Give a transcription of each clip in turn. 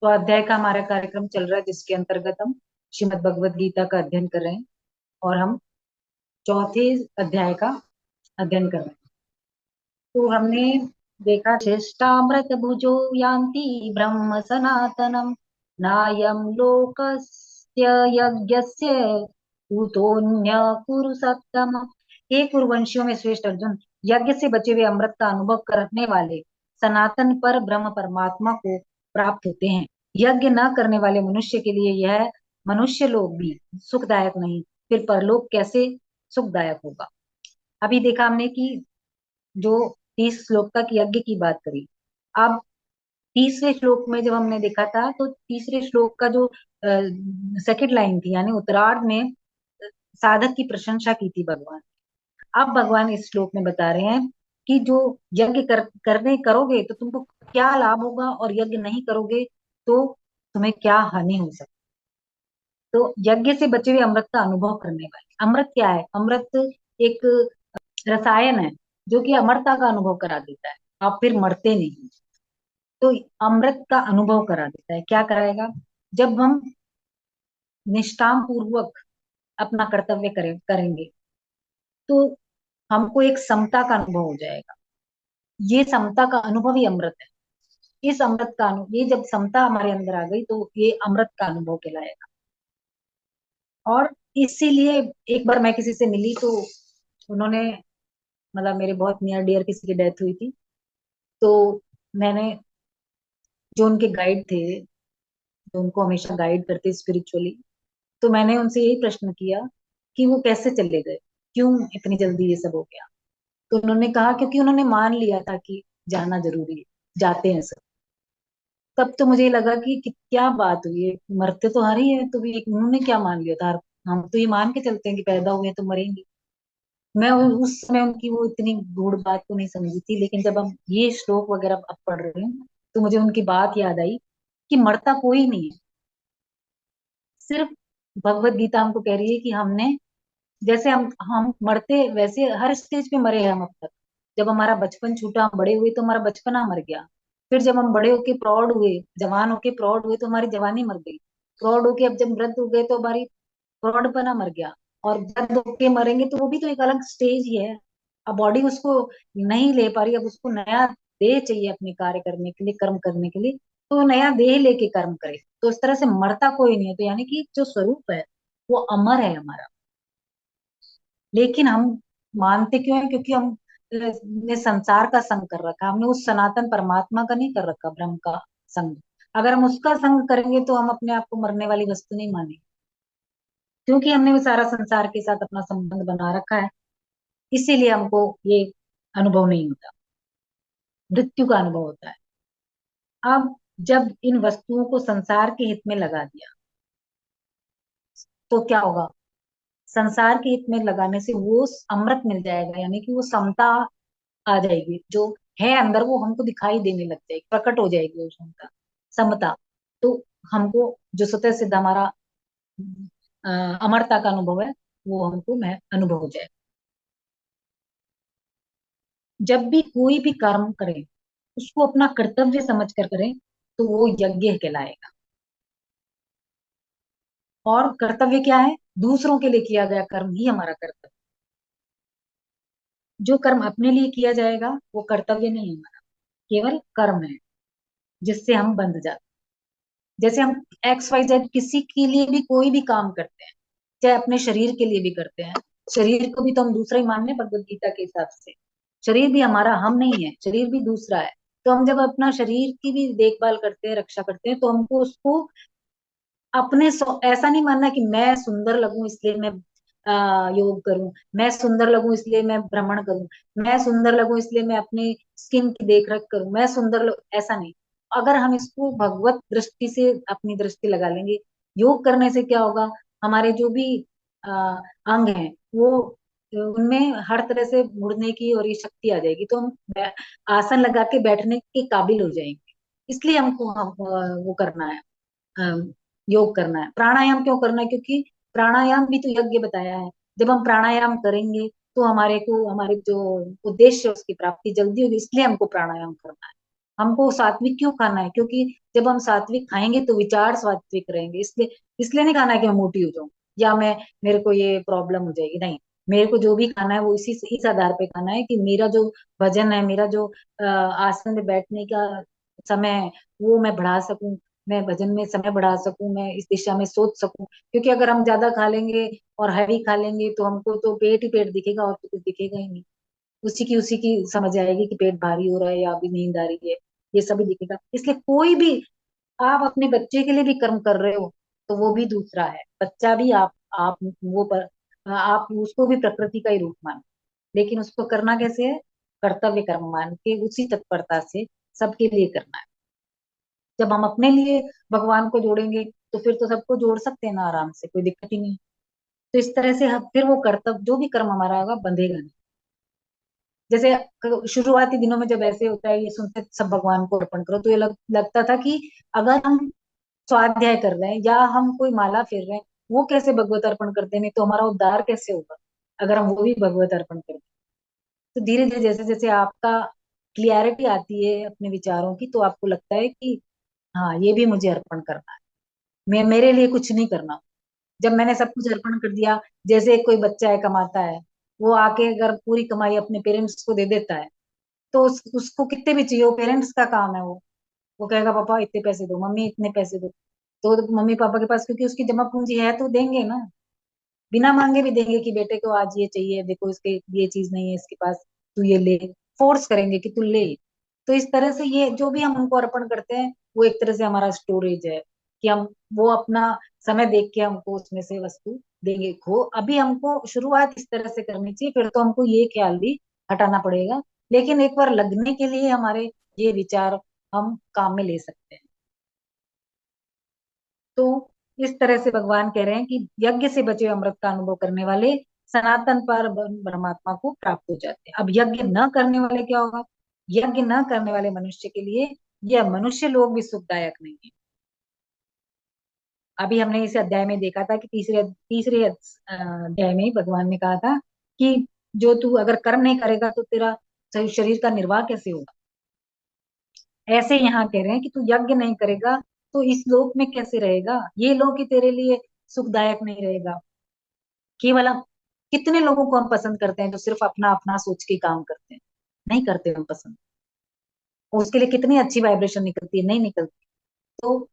स्वाध्याय का हमारा कार्यक्रम चल रहा है, जिसके अंतर्गत हम श्रीमद् भगवत गीता का अध्ययन कर रहे हैं और हम चौथे अध्याय का अध्ययन कर रहे हैं। तो हमने देखा, श्रेष्ठामृत भुजो यान्ति ब्रह्म सनातनम नायं लोकस्य यज्ञस्य कुतोऽन्य कुरु सत्तम। हे कुरुवंशियों में श्रेष्ठ अर्जुन, यज्ञ से बचे हुए अमृत का अनुभव करने वाले सनातन पर ब्रह्म परमात्मा को प्राप्त होते हैं। यज्ञ न करने वाले मनुष्य के लिए यह मनुष्य लोक भी सुखदायक नहीं, फिर परलोक कैसे सुखदायक होगा। अभी देखा हमने कि जो 30 श्लोक तक यज्ञ की बात करी। अब तीसरे श्लोक में जब हमने देखा था, तो तीसरे श्लोक का जो सेकंड लाइन थी, यानी उत्तरार्ध में साधक की प्रशंसा की थी भगवान। अब भगवान इस श्लोक में बता रहे हैं कि जो यज्ञ करने करोगे तो तुमको क्या लाभ होगा, और यज्ञ नहीं करोगे तो तुम्हें क्या हानि हो सकती। तो यज्ञ से बचे हुए अमृत का अनुभव करने वाले, अमृत क्या है? अमृत एक रसायन है जो कि अमरता का अनुभव करा देता है, आप फिर मरते नहीं। तो अमृत का अनुभव करा देता है। क्या कराएगा? जब हम निष्काम पूर्वक अपना कर्तव्य करेंगे तो हमको एक समता का अनुभव हो जाएगा। ये समता का अनुभव ही अमृत है। इस अमृत का अनुभव, ये जब समता हमारे अंदर आ गई तो ये अमृत का अनुभव कहलाएगा। और इसीलिए एक बार मैं किसी से मिली तो उन्होंने, मतलब मेरे बहुत नियर डियर किसी की डेथ हुई थी, तो मैंने, जो उनके गाइड थे, जो उनको हमेशा गाइड करते स्पिरिचुअली, तो मैंने उनसे यही प्रश्न किया कि वो कैसे चले गए, क्यों इतनी जल्दी ये सब हो गया। तो उन्होंने कहा क्योंकि उन्होंने मान लिया था कि जाना जरूरी है, जाते हैं सब। तब तो मुझे लगा कि क्या बात हुई है, मरते तो हर ही है, तो भी उन्होंने क्या मान लिया था। हम तो ये मान के चलते हैं कि पैदा हुए हैं तो मरेंगे। मैं उस समय उनकी वो इतनी गूढ़ बात को नहीं समझी थी, लेकिन जब हम ये श्लोक वगैरह अब पढ़ रहे हैं तो मुझे उनकी बात याद आई कि मरता कोई नहीं है। सिर्फ भगवत गीता हमको कह रही है कि हमने, जैसे हम मरते वैसे हर स्टेज पे मरे हैं हम अब तक। जब हमारा बचपन छूटा, हम बड़े हुए तो हमारा बचपना मर गया। फिर जब हम बड़े होके प्रौढ़ हुए, जवान होके प्रौढ़ हुए, तो हमारी जवानी मर गई। प्रौढ़ होके अब जब वृद्ध हो गए तो हमारी प्रौढ़पना मर गया। और वृद्ध होके मरेंगे तो वो भी तो एक अलग स्टेज ही है। अब बॉडी उसको नहीं ले पा रही, अब उसको नया देह चाहिए अपने कार्य करने के लिए, कर्म करने के लिए। तो वो नया देह लेके कर्म करे। तो इस तरह से मरता कोई नहीं है। तो यानी कि जो स्वरूप है वो अमर है हमारा। लेकिन हम मानते क्यों है? क्योंकि हम ने संसार का संग कर रखा, हमने उस सनातन परमात्मा का नहीं कर रखा, ब्रह्म का संग। अगर हम उसका संग करेंगे तो हम अपने आप को मरने वाली वस्तु नहीं मानेंगे, क्योंकि हमने वो सारा संसार के साथ अपना संबंध बना रखा है। इसीलिए हमको ये अनुभव नहीं होता, मृत्यु का अनुभव होता है। अब जब इन वस्तुओं को संसार के हित में लगा दिया तो क्या होगा? संसार के हित में लगाने से वो अमृत मिल जाएगा, यानी कि वो समता आ जाएगी। जो है अंदर वो हमको दिखाई देने लग जाएगी, प्रकट हो जाएगी वो क्षमता, समता। तो हमको जो स्वतः सिद्ध हमारा अ, अमरता का अनुभव है, वो हमको मैं अनुभव हो जाएगा। जब भी कोई भी कर्म करें उसको अपना कर्तव्य समझ कर करें तो वो यज्ञ कहलाएगा। और कर्तव्य क्या है? दूसरों के लिए किया गया कर्म ही हमारा कर्तव्य। जो कर्म अपने लिए किया जाएगा वो कर्तव्य नहीं है हमारा, केवल कर्म है जिससे हम बंध जाते हैं। जैसे हम एक्स वाई जेड किसी के लिए भी कोई भी काम करते हैं, चाहे अपने शरीर के लिए भी करते हैं। शरीर को भी तो हम दूसरा ही मान रहे हैं भगवत गीता के हिसाब से। शरीर भी हमारा हम नहीं है, शरीर भी दूसरा है। तो हम जब अपना शरीर की भी देखभाल करते हैं, रक्षा करते हैं, तो हमको उसको अपने ऐसा नहीं मानना कि मैं सुंदर लगूं इसलिए मैं योग करूं, मैं सुंदर लगूं इसलिए मैं भ्रमण करूं, मैं सुंदर लगूं इसलिए मैं अपनी स्किन की देख रेख करूं, मैं सुंदर ऐसा नहीं। अगर हम इसको भगवत दृष्टि से अपनी दृष्टि लगा लेंगे, योग करने से क्या होगा? हमारे जो भी आ, अंग हैं वो, उनमें हर तरह से मुड़ने की और ये शक्ति आ जाएगी। तो हम आसन लगा के बैठने के काबिल हो जाएंगे। इसलिए हमको वो करना है, योग करना है। प्राणायाम क्यों करना है? क्योंकि प्राणायाम भी तो यज्ञ बताया है। जब हम प्राणायाम करेंगे तो हमारे को, हमारे जो उद्देश्य है उसकी प्राप्ति जल्दी होगी, इसलिए हमको प्राणायाम करना है। हमको सात्विक क्यों खाना है? क्योंकि जब हम सात्विक खाएंगे तो विचार सात्विक रहेंगे। इसलिए इसलिए नहीं खाना है कि मैं मोटी हो जाऊं या मैं मेरे को ये प्रॉब्लम हो जाएगी, नहीं। मेरे को जो भी खाना है वो इस आधार पे खाना है कि मेरा जो वजन है, मेरा जो आसन में बैठने का समय है, वो मैं बढ़ा सकूं। मैं वजन में समय बढ़ा सकूं, मैं इस दिशा में सोच सकूं। क्योंकि अगर हम ज्यादा खा लेंगे और हैवी खा लेंगे तो हमको तो पेट ही पेट दिखेगा और तो कुछ दिखेगा ही नहीं। उसी की समझ आएगी कि पेट भारी हो रहा है या अभी नींद आ रही है, ये सभी दिखेगा। इसलिए कोई भी, आप अपने बच्चे के लिए भी कर्म कर रहे हो तो वो भी दूसरा है, बच्चा भी आप वो पर आप उसको भी प्रकृति का ही रूप मानो। लेकिन उसको करना कैसे है? कर्तव्य कर्म मान के उसी तत्परता से सबके लिए करना है। जब हम अपने लिए भगवान को जोड़ेंगे तो फिर तो सबको जोड़ सकते हैं ना आराम से, कोई दिक्कत ही नहीं। तो इस तरह से हम फिर वो कर्तव्य जो भी कर्म हमारा होगा बंधेगा नहीं। जैसे शुरुआती दिनों में जब ऐसे होता है, ये सुनते सब भगवान को अर्पण करो, तो ये लगता था कि अगर हम स्वाध्याय कर रहे हैं या हम कोई माला फेर रहे हैं, वो कैसे भगवत अर्पण करते नहीं तो हमारा उद्धार कैसे होगा अगर हम वो भी भगवत अर्पण करें। तो धीरे धीरे जैसे जैसे आपका क्लियरिटी आती है अपने विचारों की, तो आपको लगता है कि हाँ, ये भी मुझे अर्पण करना है, मैं मेरे लिए कुछ नहीं करना। जब मैंने सब कुछ अर्पण कर दिया, जैसे कोई बच्चा है कमाता है, वो आके अगर पूरी कमाई अपने पेरेंट्स को दे देता है, तो उसको कितने भी चाहिए, वो पेरेंट्स का काम है। वो कहेगा पापा इतने पैसे दो, मम्मी इतने पैसे दो। तो मम्मी पापा के पास क्योंकि उसकी जमा पूंजी है तो देंगे ना, बिना मांगे भी देंगे कि बेटे को आज ये चाहिए, देखो इसके ये चीज नहीं है इसके पास, तू ये ले। फोर्स करेंगे कि तू ले। तो इस तरह से ये जो भी हम उनको अर्पण करते हैं वो एक तरह से हमारा स्टोरेज है, कि हम वो अपना समय देख के हमको उसमें से वस्तु देंगे। खो अभी हमको शुरुआत इस तरह से करनी चाहिए, फिर तो हमको ये ख्याल भी हटाना पड़ेगा। लेकिन एक बार लगने के लिए हमारे ये विचार हम काम में ले सकते हैं। तो इस तरह से भगवान कह रहे हैं कि यज्ञ से बचे हुए अमृत का अनुभव करने वाले सनातन पर परमात्मा को प्राप्त हो जाते हैं। अब यज्ञ न करने वाले क्या होगा? यज्ञ न करने वाले मनुष्य के लिए यह मनुष्य लोग भी सुखदायक नहीं है। अभी हमने इस अध्याय में देखा था कि तीसरे तीसरे अध्याय में ही भगवान ने कहा था कि जो तू अगर कर्म नहीं करेगा तो तेरा शरीर का निर्वाह कैसे होगा। ऐसे यहाँ कह रहे हैं कि तू यज्ञ नहीं करेगा तो इस लोक में कैसे रहेगा, ये लोक ही तेरे लिए सुखदायक नहीं रहेगा। केवल हम कितने लोगों को हम पसंद करते हैं जो सिर्फ अपना अपना सोच के काम करते हैं? नहीं करते हम पसंद। और उसके लिए कितनी अच्छी वाइब्रेशन निकलती है, नहीं निकलती। तो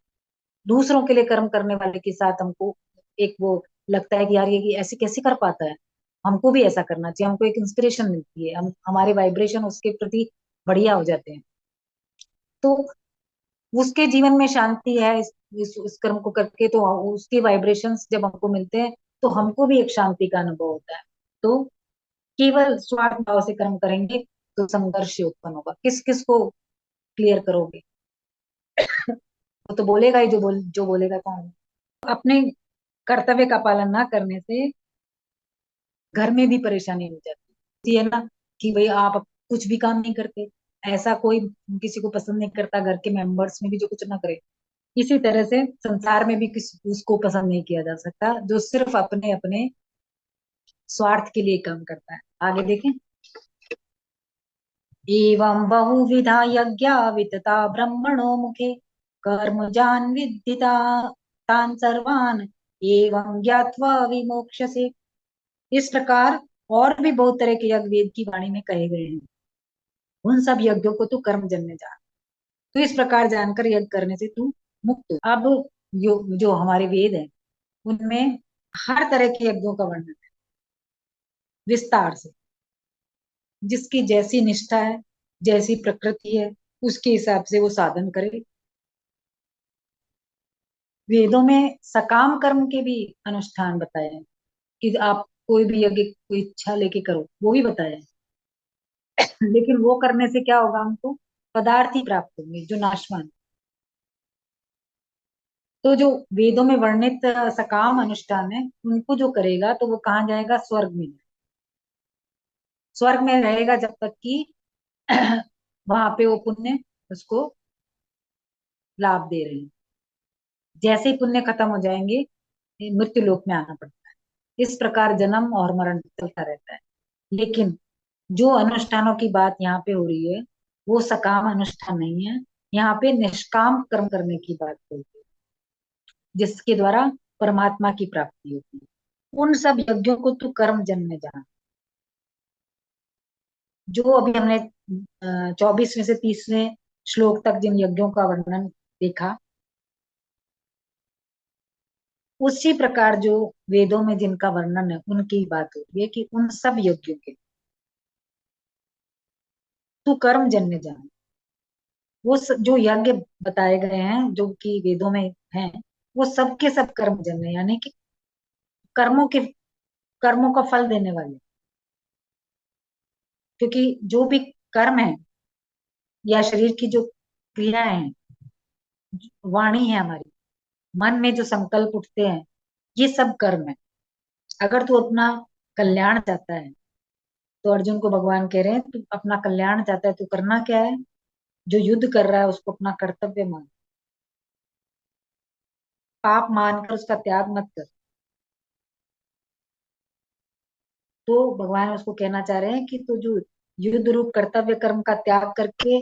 दूसरों के लिए कर्म करने वाले के साथ हमको एक वो लगता है कि यार ये ऐसे कैसे कर पाता है, हमको भी ऐसा करना चाहिए। हमको एक इंस्पिरेशन मिलती है, हम हमारे वाइब्रेशन उसके प्रति बढ़िया हो जाते हैं। तो उसके जीवन में शांति है इस कर्म को करके, तो उसके वाइब्रेशंस जब हमको मिलते हैं तो हमको भी एक शांति का अनुभव होता है। तो केवल स्वार्थ भाव से कर्म करेंगे तो संघर्ष उत्पन्न होगा। किस किस को क्लियर करोगे? वो तो बोलेगा ही, जो बोलेगा कौन? अपने कर्तव्य का पालन ना करने से घर में भी परेशानी हो जाती है ना, कि भाई आप कुछ भी काम नहीं करते। ऐसा कोई किसी को पसंद नहीं करता, घर के मेंबर्स में भी जो कुछ ना करे। इसी तरह से संसार में भी किसी उसको पसंद नहीं किया जा सकता जो सिर्फ अपने अपने स्वार्थ के लिए काम करता है। आगे देखें। एवं बहुविधा यज्ञा वितता ब्रह्मणो मुखे कर्मजान विद्धिता तान सर्वान एवं ज्ञात्वा विमोक्ष्यसे। इस प्रकार और भी बहुत तरह के यज्ञ वेद की वाणी में कहे गए हैं। उन सब यज्ञों को तू कर्म जन्य जान। तो इस प्रकार जानकर यज्ञ करने से तू मुक्त हो। अब जो हमारे वेद है उनमें हर तरह के यज्ञों का वर्णन है विस्तार से। जिसकी जैसी निष्ठा है, जैसी प्रकृति है, उसके हिसाब से वो साधन करे। वेदों में सकाम कर्म के भी अनुष्ठान बताए हैं कि आप कोई भी यज्ञ कोई इच्छा लेके करो, वो भी बताया है। लेकिन वो करने से क्या होगा? हमको पदार्थ ही प्राप्त होंगे जो नाशवान। तो जो वेदों में वर्णित सकाम अनुष्ठान है उनको जो करेगा तो वो कहाँ जाएगा? स्वर्ग में। स्वर्ग में रहेगा जब तक कि वहां पे वो पुण्य उसको लाभ दे रहे हैं। जैसे ही पुण्य खत्म हो जाएंगे मृत्यु लोक में आना पड़ता है। इस प्रकार जन्म और मरण चलता रहता है। लेकिन जो अनुष्ठानों की बात यहाँ पे हो रही है वो सकाम अनुष्ठान नहीं है। यहाँ पे निष्काम कर्म करने की बात होती है, जिसके द्वारा परमात्मा की प्राप्ति होती है। उन सब यज्ञों को तू कर्म जन्य जान। जो अभी हमने 24वें से 30वें श्लोक तक जिन यज्ञों का वर्णन देखा, उसी प्रकार जो वेदों में जिनका वर्णन है उनकी बात होती है कि उन सब यज्ञों के तू कर्म जन्य जान। जो यज्ञ बताए गए हैं जो कि वेदों में हैं, वो सबके सब कर्म जन्य, यानी कि कर्मों के कर्मों का फल देने वाले। क्योंकि जो भी कर्म है या शरीर की जो क्रियाएं हैं, वाणी है हमारी, मन में जो संकल्प उठते हैं, ये सब कर्म है। अगर तू अपना कल्याण चाहता है, तो अर्जुन को भगवान कह रहे हैं तू अपना कल्याण चाहता है, तू करना क्या है? जो युद्ध कर रहा है उसको अपना कर्तव्य मान, पाप मानकर उसका त्याग मत कर। तो भगवान उसको कहना चाह रहे हैं कि तू जो युद्ध रूप कर्तव्य कर्म का त्याग करके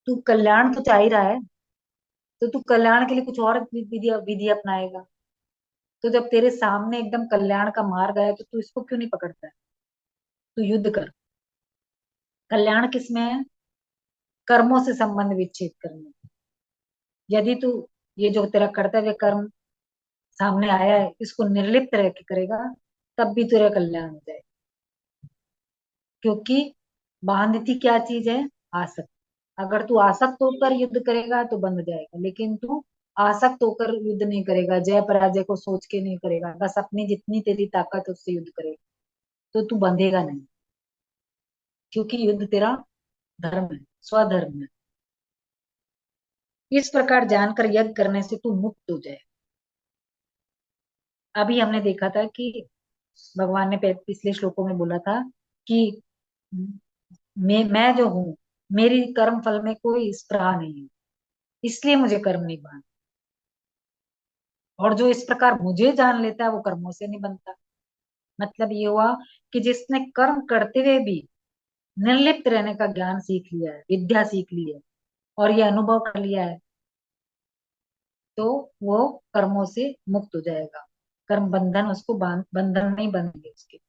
तू कल्याण तो चाह ही रहा है, तो तू कल्याण के लिए कुछ और विधि विधि अपनाएगा। तो जब तेरे सामने एकदम कल्याण का मार्ग है, तो तू इसको क्यों नहीं पकड़ता है? तू युद्ध कर। कल्याण किसमें है? कर्मों से संबंध विच्छेद करने में। यदि तू ये जो तेरा कर्तव्य कर्म सामने आया है, इसको निर्लिप्त रह के करेगा, तब भी तेरा कल्याण हो जाए। क्योंकि बांधती क्या चीज है? आसक्त। अगर तू आसक्त होकर युद्ध करेगा तो बंध जाएगा, लेकिन तू आसक्त होकर युद्ध नहीं करेगा, जय पराजय को सोच के नहीं करेगा, बस अपनी जितनी तेरी ताकत है उससे युद्ध करेगा, तो तू बंधेगा नहीं। क्योंकि युद्ध तेरा धर्म है, स्वधर्म है। इस प्रकार जानकर यज्ञ करने से तू मुक्त हो जाए। अभी हमने देखा था कि भगवान ने पिछले श्लोकों में बोला था कि मैं जो हूँ, मेरी कर्म फल में कोई स्पृहा नहीं है, इसलिए मुझे कर्म नहीं बांध। और जो इस प्रकार मुझे जान लेता है वो कर्मों से नहीं बनता। मतलब ये हुआ कि जिसने कर्म करते हुए भी निर्लिप्त रहने का ज्ञान सीख लिया है, विद्या सीख ली है, और ये अनुभव कर लिया है, तो वो कर्मों से मुक्त हो जाएगा। कर्म बंधन उसको बंधन नहीं बनेंगे उसके।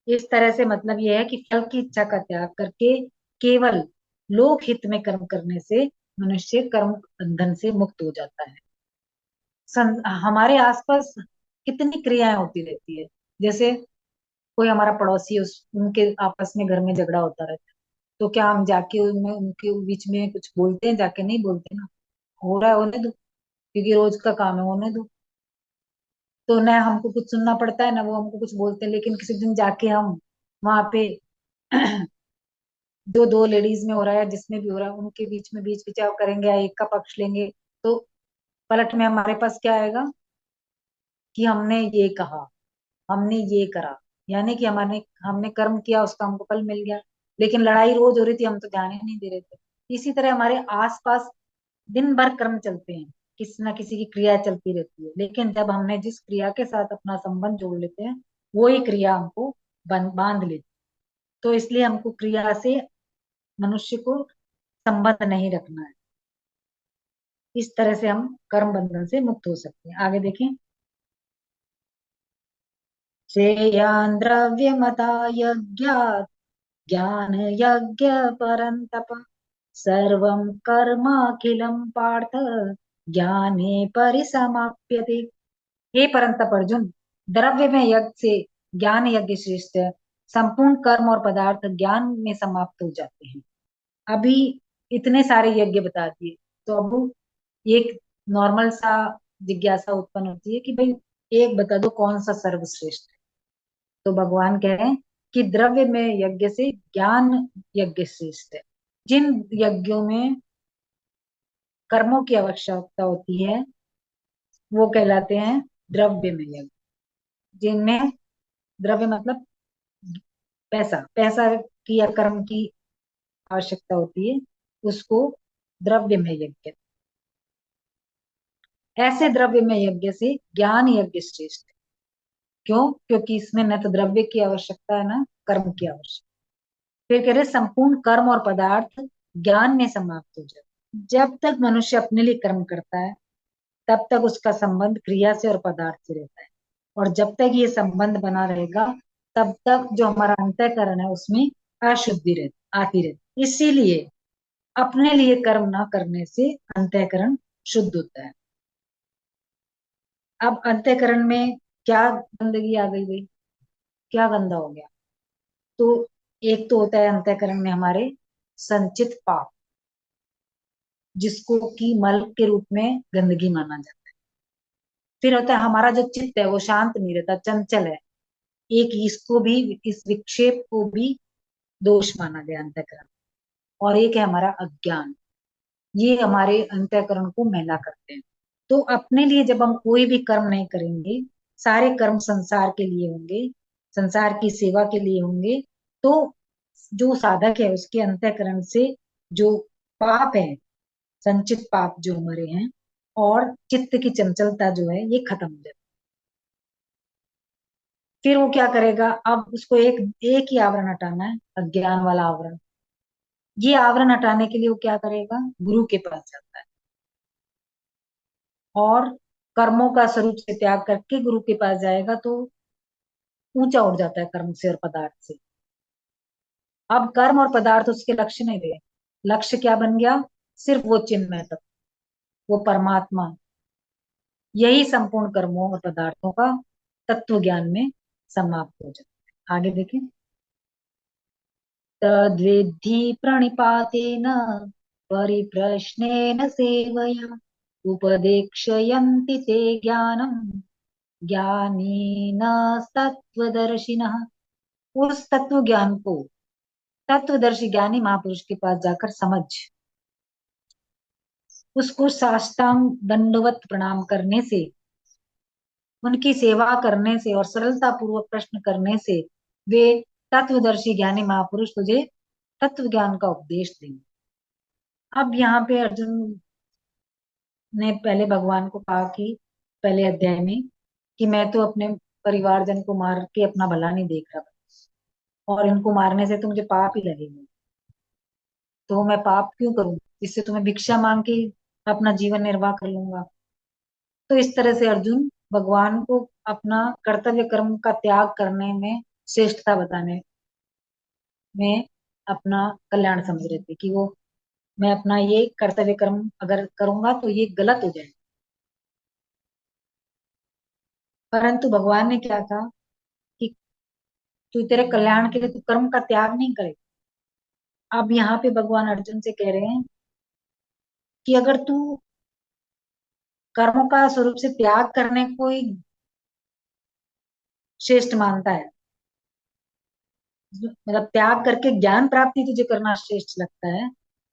इस तरह से मतलब यह है कि फल की इच्छा का त्याग करके केवल लोक हित में कर्म करने से मनुष्य कर्म बंधन से मुक्त हो जाता है। हमारे आसपास कितनी क्रियाएं होती रहती है। जैसे कोई हमारा पड़ोसी, उस उनके आपस में घर में झगड़ा होता रहता है, तो क्या हम जाके उनमें उनके बीच में कुछ बोलते हैं? जाके नहीं बोलते ना। हो रहा है होने दो, क्योंकि रोज का काम है, होने दो। तो न हमको कुछ सुनना पड़ता है, ना वो हमको कुछ बोलते हैं। लेकिन किसी दिन जाके हम वहां पे जो दो लेडीज में हो रहा है, जिसमें भी हो रहा है, उनके बीच में बीच बचाव करेंगे या एक का पक्ष लेंगे, तो पलट में हमारे पास क्या आएगा? कि हमने ये कहा, हमने ये करा, यानी कि हमारे हमने कर्म किया, उसका हमको फल मिल गया। लेकिन लड़ाई रोज हो रही थी, हम तो ध्यान ही नहीं दे रहे थे। इसी तरह हमारे आसपास दिन भर कर्म चलते हैं, किसी ना किसी की क्रिया चलती रहती है, लेकिन जब हमने जिस क्रिया के साथ अपना संबंध जोड़ लेते हैं, वो ही क्रिया हमको बांध लेती। तो इसलिए हमको क्रिया से मनुष्य को संबंध नहीं रखना है। इस तरह से हम कर्म बंधन से मुक्त हो सकते हैं। आगे देखें। श्रेयान् द्रव्यमता यज्ञात् ज्ञान यज्ञ परन्तप सर्वं कर्माखिलं पार्थ ज्ञाने परिसमाप्यते। हे परंतप अर्जुन, द्रव्य में यज्ञ से ज्ञान यज्ञ श्रेष्ठ है। संपूर्ण कर्म और पदार्थ ज्ञान में समाप्त हो जाते हैं। अभी इतने सारे यज्ञ बता दिए, तो अब एक नॉर्मल सा जिज्ञासा उत्पन्न होती है कि भाई एक बता दो कौन सा सर्वश्रेष्ठ है। तो भगवान कह रहे हैं कि द्रव्य में यज्ञ से ज्ञान यज्ञ श्रेष्ठ है। जिन यज्ञों में कर्मों की आवश्यकता होती है, वो कहलाते हैं द्रव्य में यज्ञ। जिनमें द्रव्य मतलब पैसा, पैसा की या कर्म की आवश्यकता होती है, उसको द्रव्य में यज्ञ। ऐसे द्रव्य में यज्ञ से ज्ञान यज्ञ श्रेष्ठ है। क्यों? क्योंकि इसमें न तो द्रव्य की आवश्यकता है, ना कर्म की आवश्यकता। फिर कह रहे संपूर्ण कर्म और पदार्थ ज्ञान में समाप्त हो जाए। जब तक मनुष्य अपने लिए कर्म करता है तब तक उसका संबंध क्रिया से और पदार्थ से रहता है, और जब तक ये संबंध बना रहेगा तब तक जो हमारा अंतःकरण है उसमें अशुद्धि आती रहती। इसीलिए अपने लिए कर्म ना करने से अंतःकरण शुद्ध होता है। अब अंतःकरण में क्या गंदगी आ गई भाई, क्या गंदा हो गया? तो एक तो होता है अंतःकरण में हमारे संचित पाप, जिसको कि मल के रूप में गंदगी माना जाता है। फिर होता है हमारा जो चित्त है वो शांत नहीं रहता, चंचल है। एक इसको भी, इस विक्षेप को भी दोष माना गया अंतःकरण। और एक है हमारा अज्ञान, ये हमारे अंतःकरण को मैला करते हैं। तो अपने लिए जब हम कोई भी कर्म नहीं करेंगे, सारे कर्म संसार के लिए होंगे, संसार की सेवा के लिए होंगे, तो जो साधक है उसके अंतःकरण से जो पाप है, संचित पाप जो हमारे हैं, और चित्त की चंचलता जो है ये खत्म हो जाए। फिर वो क्या करेगा, अब उसको एक एक ही आवरण हटाना है, अज्ञान वाला आवरण। ये आवरण हटाने के लिए वो क्या करेगा, गुरु के पास जाता है, और कर्मों का स्वरूप से त्याग करके गुरु के पास जाएगा तो ऊंचा उठ जाता है कर्म से और पदार्थ से। अब कर्म और पदार्थ उसके लक्ष्य नहीं रहे, लक्ष्य क्या बन गया, सिर्फ वो चिन्मय तत्व, वो परमात्मा। यही संपूर्ण कर्मों और पदार्थों का तत्व ज्ञान में समाप्त हो जाता है। आगे देखें। तद्विद्धि प्रणिपातेन परिप्रश्नेन सेवया उपदेक्षयन्ति ते ज्ञानम् ज्ञानेन तत्वदर्शिनः। उस तत्व ज्ञान को तत्वदर्शी ज्ञानी महापुरुष के पास जाकर समझ, उसको साष्टांग दंडवत प्रणाम करने से, उनकी सेवा करने से और सरलता पूर्वक प्रश्न करने से वे तत्वदर्शी ज्ञानी महापुरुष तुझे तत्व ज्ञान का उपदेश देंगे। अब यहाँ पे अर्जुन ने पहले भगवान को कहा कि पहले अध्याय में कि मैं तो अपने परिवारजन को मार के अपना भला नहीं देख रहा, और इनको मारने से तो मुझे पाप ही लगेगा, तो मैं पाप क्यों करूं, इससे तो मैं भिक्षा मांग के अपना जीवन निर्वाह कर लूंगा। तो इस तरह से अर्जुन भगवान को अपना कर्तव्य कर्म का त्याग करने में, श्रेष्ठता बताने में अपना कल्याण समझ रहे थे कि वो, मैं अपना ये कर्तव्य कर्म अगर करूंगा तो ये गलत हो जाए। परंतु भगवान ने क्या कहा कि तू, तेरे कल्याण के लिए तू कर्म का त्याग नहीं करे। अब यहाँ पे भगवान अर्जुन से कह रहे हैं कि अगर तू कर्मों का स्वरूप से त्याग करने को ही श्रेष्ठ मानता है, मतलब त्याग करके ज्ञान प्राप्ति तुझे करना श्रेष्ठ लगता है,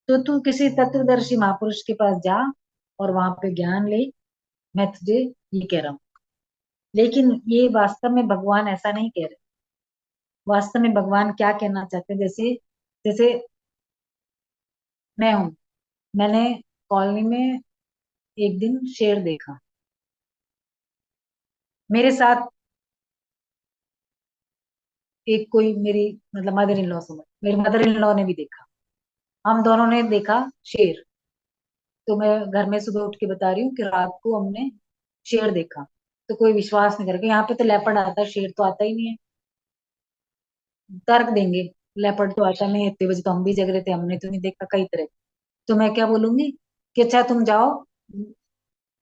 तो तू किसी तत्वदर्शी महापुरुष के पास जा और वहां पे ज्ञान ले। मैं तुझे ये कह रहा हूँ, लेकिन ये वास्तव में भगवान ऐसा नहीं कह रहे। वास्तव में भगवान क्या कहना चाहते हैं, जैसे जैसे मैं हूं, मैंने कॉलोनी में एक दिन शेर देखा, मेरे साथ एक कोई मेरी, मतलब मदर इन लॉ, समझ, मेरी मदर इन लॉ ने भी देखा, हम दोनों ने देखा शेर। तो मैं घर में सुबह उठ के बता रही हूँ कि रात को हमने शेर देखा। तो कोई विश्वास नहीं करेगा, यहाँ पे तो लेपर्ड आता है, शेर तो आता ही नहीं है। तर्क देंगे, लेपर्ड तो आता नहीं है, इतने बजे तो हम भी जग रहे थे, हमने तो नहीं देखा, कई तरह। तो मैं क्या बोलूंगी कि अच्छा तुम जाओ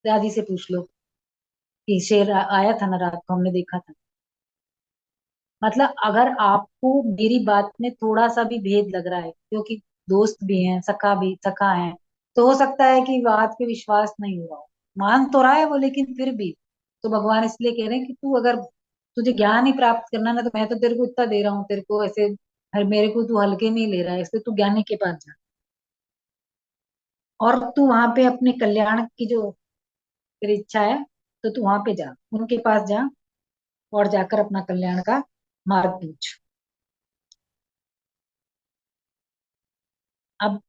दादी से पूछ लो कि शेर आया था ना रात को, हमने देखा था। मतलब अगर आपको मेरी बात में थोड़ा सा भी भेद लग रहा है, क्योंकि दोस्त भी हैं, सखा है, तो हो सकता है कि बात पे विश्वास नहीं हुआ हो, मान तो रहा है वो, लेकिन फिर भी। तो भगवान इसलिए कह रहे हैं कि तू अगर, तुझे ज्ञान ही प्राप्त करना ना, तो मैं तो तेरे को इतना दे रहा हूँ, तेरे को ऐसे मेरे को तू हल्के नहीं ले रहा है, इसलिए तू ज्ञानी के पास जा, और तू वहां पे अपने कल्याण की जो तेरी इच्छा है, तो तू वहां पे जा, उनके पास जा, और जाकर अपना कल्याण का मार्ग पूछ। अब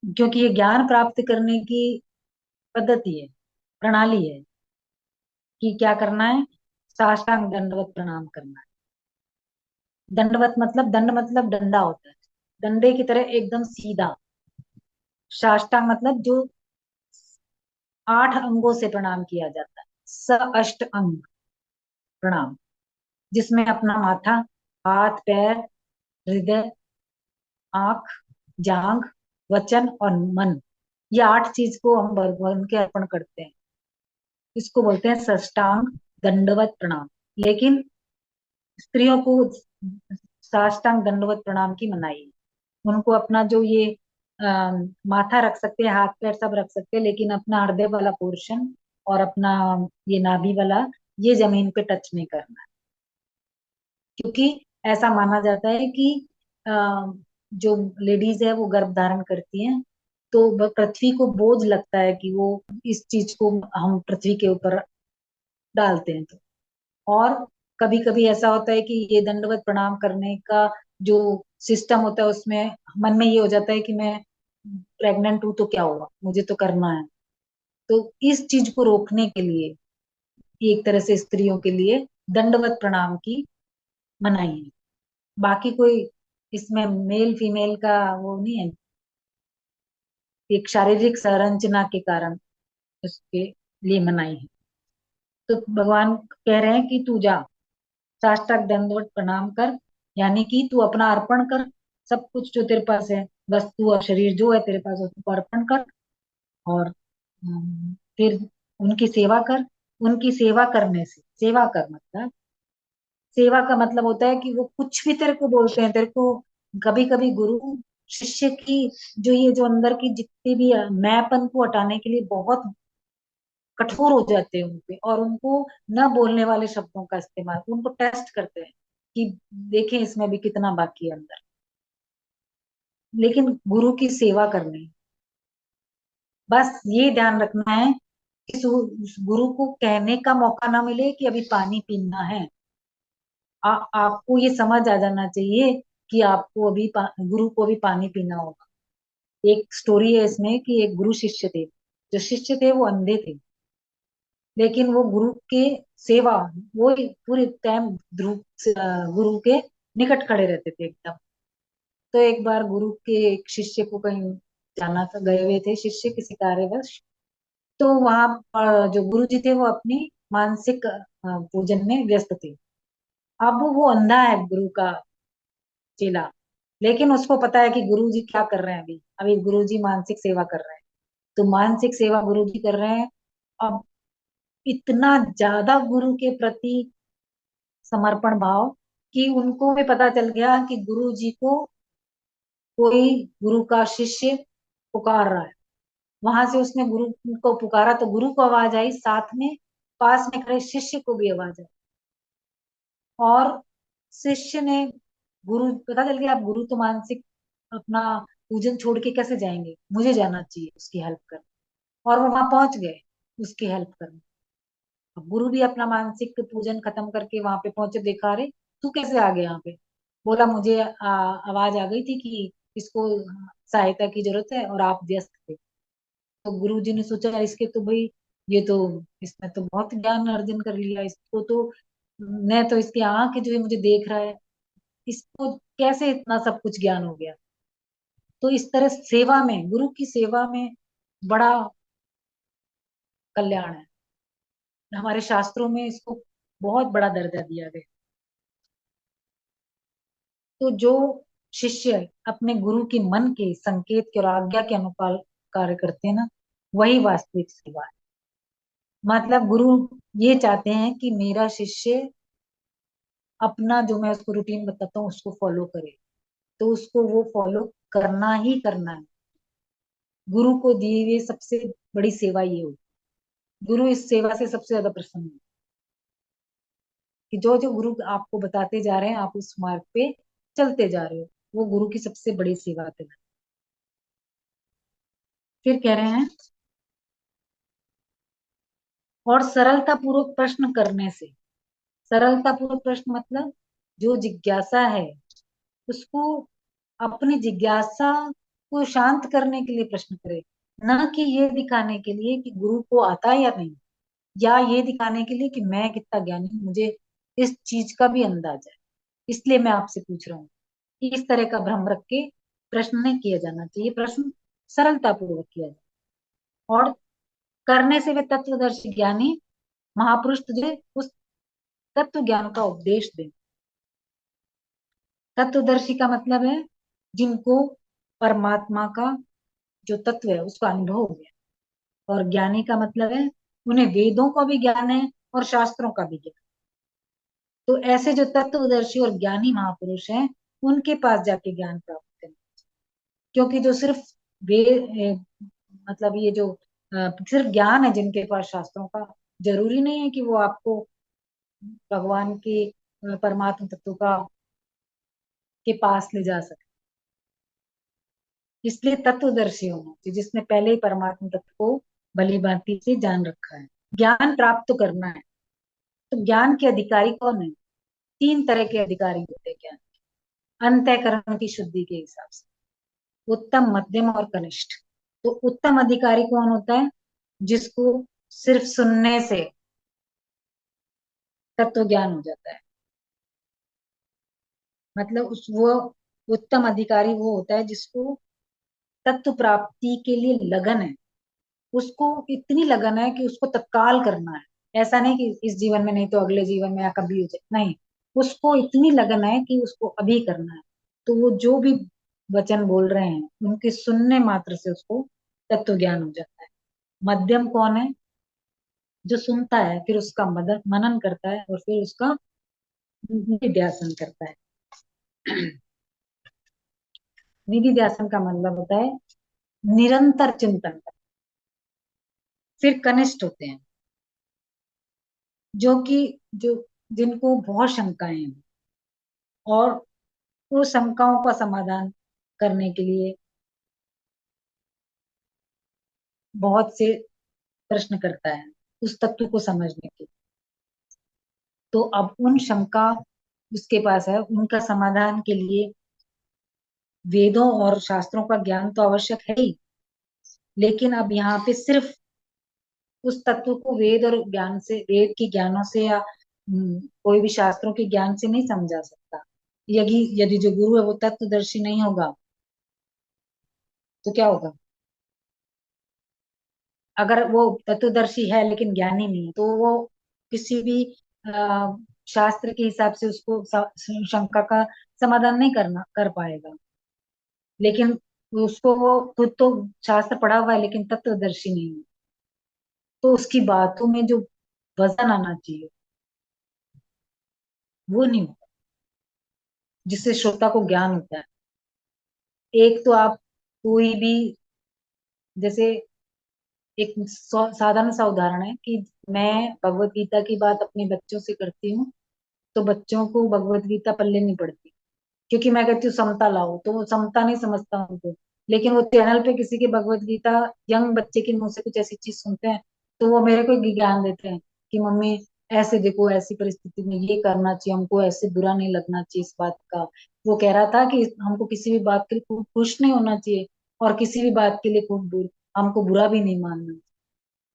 क्योंकि ये ज्ञान प्राप्त करने की पद्धति है, प्रणाली है, कि क्या करना है, साष्टांग दंडवत प्रणाम करना है। दंडवत मतलब, दंड मतलब डंडा होता है, डंडे की तरह एकदम सीधा। साष्टांग मतलब जो 8 अंगों से प्रणाम किया जाता है, अष्ट अंग प्रणाम, जिसमें अपना माथा, हाथ पैर, हृदय, आंख, जांघ, वचन और मन, ये 8 चीज को हम भगवान के अर्पण करते हैं। इसको बोलते हैं साष्टांग दंडवत प्रणाम। लेकिन स्त्रियों को साष्टांग दंडवत प्रणाम की मनाही है। उनको अपना जो ये माथा रख सकते हैं, हाथ पैर सब रख सकते हैं, लेकिन अपना हृदय वाला पोर्शन और अपना ये नाभि वाला, ये जमीन पे टच नहीं करना है। क्योंकि ऐसा माना जाता है कि अ, जो लेडीज है वो गर्भ धारण करती हैं, तो पृथ्वी को बोझ लगता है कि वो इस चीज को हम पृथ्वी के ऊपर डालते हैं। तो और कभी कभी ऐसा होता है कि ये दंडवत प्रणाम करने का जो सिस्टम होता है, उसमें मन में ये हो जाता है कि मैं प्रेग्नेंट हूं तो क्या हुआ, मुझे तो करना है। तो इस चीज को रोकने के लिए ये एक तरह से स्त्रियों के लिए दंडवत प्रणाम की मनाही है। बाकी कोई इसमें मेल फीमेल का वो नहीं है, एक शारीरिक संरचना के कारण उसके लिए मनाही है। तो भगवान कह रहे हैं कि तू जा, साष्टांग दंडवत प्रणाम कर, यानी कि तू अपना अर्पण कर, सब कुछ जो तेरे पास है, वस्तु और शरीर जो है तेरे पास, उसको अर्पण कर। और फिर उनकी सेवा कर। उनकी सेवा करने से, सेवा कर मतलब, सेवा का मतलब होता है कि वो कुछ भी तेरे को बोलते हैं, तेरे को कभी कभी गुरु शिष्य की जो ये जो अंदर की जितनी भी मैंपन को हटाने के लिए बहुत कठोर हो जाते हैं उनपे, और उनको न बोलने वाले शब्दों का इस्तेमाल, उनको टेस्ट करते हैं कि देखें इसमें भी कितना बाकी है अंदर। लेकिन गुरु की सेवा करनी, बस ये ध्यान रखना है कि उस गुरु को कहने का मौका ना मिले कि अभी पानी पीना है। आपको ये समझ आ जाना चाहिए कि आपको अभी गुरु को भी पानी पीना होगा। एक स्टोरी है इसमें कि एक गुरु शिष्य थे, जो शिष्य थे वो अंधे थे, लेकिन वो गुरु के सेवा, वो पूरे टाइम ध्रुव गुरु के निकट खड़े रहते थे एकदम। तो एक बार गुरु के एक शिष्य को कहीं जाना था, गए हुए थे शिष्य किसी कार्यवश। तो वहां जो गुरु जी थे वो अपनी मानसिक पूजन में व्यस्त थे। अब वो अंधा है गुरु का चेला, लेकिन उसको पता है कि गुरु जी क्या कर रहे हैं। अभी अभी गुरु जी मानसिक सेवा कर रहे हैं, तो मानसिक सेवा गुरु जी कर रहे हैं। अब इतना ज्यादा गुरु के प्रति समर्पण भाव कि उनको भी पता चल गया कि गुरु जी को कोई गुरु का शिष्य पुकार रहा है। वहां से उसने गुरु को पुकारा, तो गुरु को आवाज आई, साथ में पास में खड़े शिष्य को भी आवाज आई। और शिष्य ने, गुरु पता चल गया अब गुरु तो मानसिक अपना पूजन छोड़ के कैसे जाएंगे, मुझे जाना चाहिए उसकी हेल्प कर। और वो वहां पहुंच गए उसकी हेल्प करने। अब गुरु भी अपना मानसिक पूजन खत्म करके वहां पे पहुंचे, देखा अरे तू कैसे आ गया यहाँ पे। बोला मुझे आवाज आ गई थी कि इसको सहायता की जरूरत है और आप व्यस्त थे। तो गुरु जी ने सोचा इसके तो भाई, ये तो, इसने तो बहुत ज्ञान अर्जन कर लिया, इसको तो, मैं तो इसकी आंख जो है मुझे देख रहा है, इसको कैसे इतना सब कुछ ज्ञान हो गया। तो इस तरह सेवा में, गुरु की सेवा में बड़ा कल्याण है। हमारे शास्त्रों में इसको बहुत बड़ा दर्जा दिया गया। तो जो शिष्य अपने गुरु के मन के संकेत के और आज्ञा के अनुपाल कार्य करते हैं ना, वही वास्तविक सेवा है। मतलब गुरु ये चाहते हैं कि मेरा शिष्य अपना जो मैं उसको रूटीन बताता हूँ उसको फॉलो करे, तो उसको वो फॉलो करना ही करना है। गुरु को दी हुई सबसे बड़ी सेवा ये होगी। गुरु इस सेवा से सबसे ज्यादा प्रसन्न है कि जो जो गुरु आपको बताते जा रहे हैं आप उस मार्ग पे चलते जा रहे हो, वो गुरु की सबसे बड़ी सेवा है। फिर कह रहे हैं, और सरलता पूर्वक प्रश्न करने से, सरलता पूर्वक प्रश्न मतलब जो जिज्ञासा है उसको, अपनी जिज्ञासा को शांत करने के लिए प्रश्न करे, न कि ये दिखाने के लिए कि गुरु को आता है या नहीं, या ये दिखाने के लिए कि मैं कितना ज्ञानी हूं, मुझे इस चीज का भी अंदाजा है। इसलिए मैं आपसे पूछ रहा हूँ कि इस तरह का भ्रम रख के प्रश्न नहीं किया जाना चाहिए। प्रश्न सरलता पूर्वक किया जाए, और करने से वे तत्वदर्शी ज्ञानी महापुरुष तुझे उस तत्व ज्ञान का उपदेश दें। तत्वदर्शी का मतलब है जिनको परमात्मा का जो तत्व है उसका अनुभव हो गया। और ज्ञानी का मतलब है उन्हें वेदों का भी ज्ञान है और शास्त्रों का भी ज्ञान। तो ऐसे जो तत्वदर्शी और ज्ञानी महापुरुष हैं उनके पास जाके ज्ञान प्राप्त करें। क्योंकि जो सिर्फ वे मतलब ये जो सिर्फ ज्ञान है जिनके पास शास्त्रों का, जरूरी नहीं है कि वो आपको भगवान के परमात्म तत्व का के पास ले जा सके। इसलिए तत्वदर्शी होना चाहिए जिसने पहले ही परमात्म तत्व को भली भांति से जान रखा है। ज्ञान प्राप्त तो करना है, तो ज्ञान के अधिकारी कौन है? तीन तरह के अधिकारी होते हैं ज्ञान। अंतःकरण की शुद्धि के हिसाब से उत्तम, मध्यम और कनिष्ठ। तो उत्तम अधिकारी कौन होता है? जिसको सिर्फ सुनने से तत्व ज्ञान हो जाता है। मतलब उस वो उत्तम अधिकारी वो होता है जिसको तत्व प्राप्ति के लिए लगन है। उसको इतनी लगन है कि उसको तत्काल करना है। ऐसा नहीं कि इस जीवन में नहीं तो अगले जीवन में या कभी हो जाए, नहीं। उसको इतनी लगन है कि उसको अभी करना है। तो वो जो भी वचन बोल रहे हैं उनके सुनने मात्र से उसको तत्व ज्ञान हो जाता है। मध्यम कौन है? जो सुनता है फिर उसका मदन मनन करता है और फिर उसका निधिध्यासन करता है। निधिध्यासन का मतलब होता है निरंतर चिंतन। फिर कनिष्ठ होते हैं जो कि जो जिनको बहुत शंकाएं हैं, और वो शंकाओं का समाधान करने के लिए बहुत से प्रश्न करता है उस तत्व को समझने के। तो अब उन शंका उसके पास है, उनका समाधान के लिए वेदों और शास्त्रों का ज्ञान तो आवश्यक है ही। लेकिन अब यहाँ पे सिर्फ उस तत्व को वेद और ज्ञान से, वेद के ज्ञानों से या कोई भी शास्त्रों के ज्ञान से नहीं समझा सकता। यदि यदि जो गुरु है वो तत्वदर्शी नहीं होगा तो क्या होगा? अगर वो तत्वदर्शी है लेकिन ज्ञानी नहीं है तो वो किसी भी शास्त्र के हिसाब से उसको शंका का समाधान नहीं कर पाएगा। लेकिन उसको वो खुद तो शास्त्र पढ़ा हुआ है लेकिन तत्वदर्शी नहीं है, तो उसकी बातों में जो वजन आना चाहिए वो नहीं होता, जिससे श्रोता को ज्ञान होता है। एक तो आप कोई भी, जैसे एक साधारण सा उदाहरण है कि मैं भगवत गीता की बात अपने बच्चों से करती हूँ, तो बच्चों को भगवत गीता पल्ले नहीं पड़ती। क्योंकि मैं कहती हूँ समता लाओ तो वो समता नहीं समझता उनको। लेकिन वो चैनल पे किसी की भगवत गीता, यंग बच्चे के मुंह से कुछ ऐसी चीज सुनते हैं तो वो मेरे को ज्ञान देते हैं कि मम्मी ऐसे देखो, ऐसी परिस्थिति में ये करना चाहिए, हमको ऐसे बुरा नहीं लगना चाहिए इस बात का। वो कह रहा था कि हमको किसी भी बात के लिए खूब खुश नहीं होना चाहिए और किसी भी बात के लिए खूब हमको बुरा भी नहीं मानना।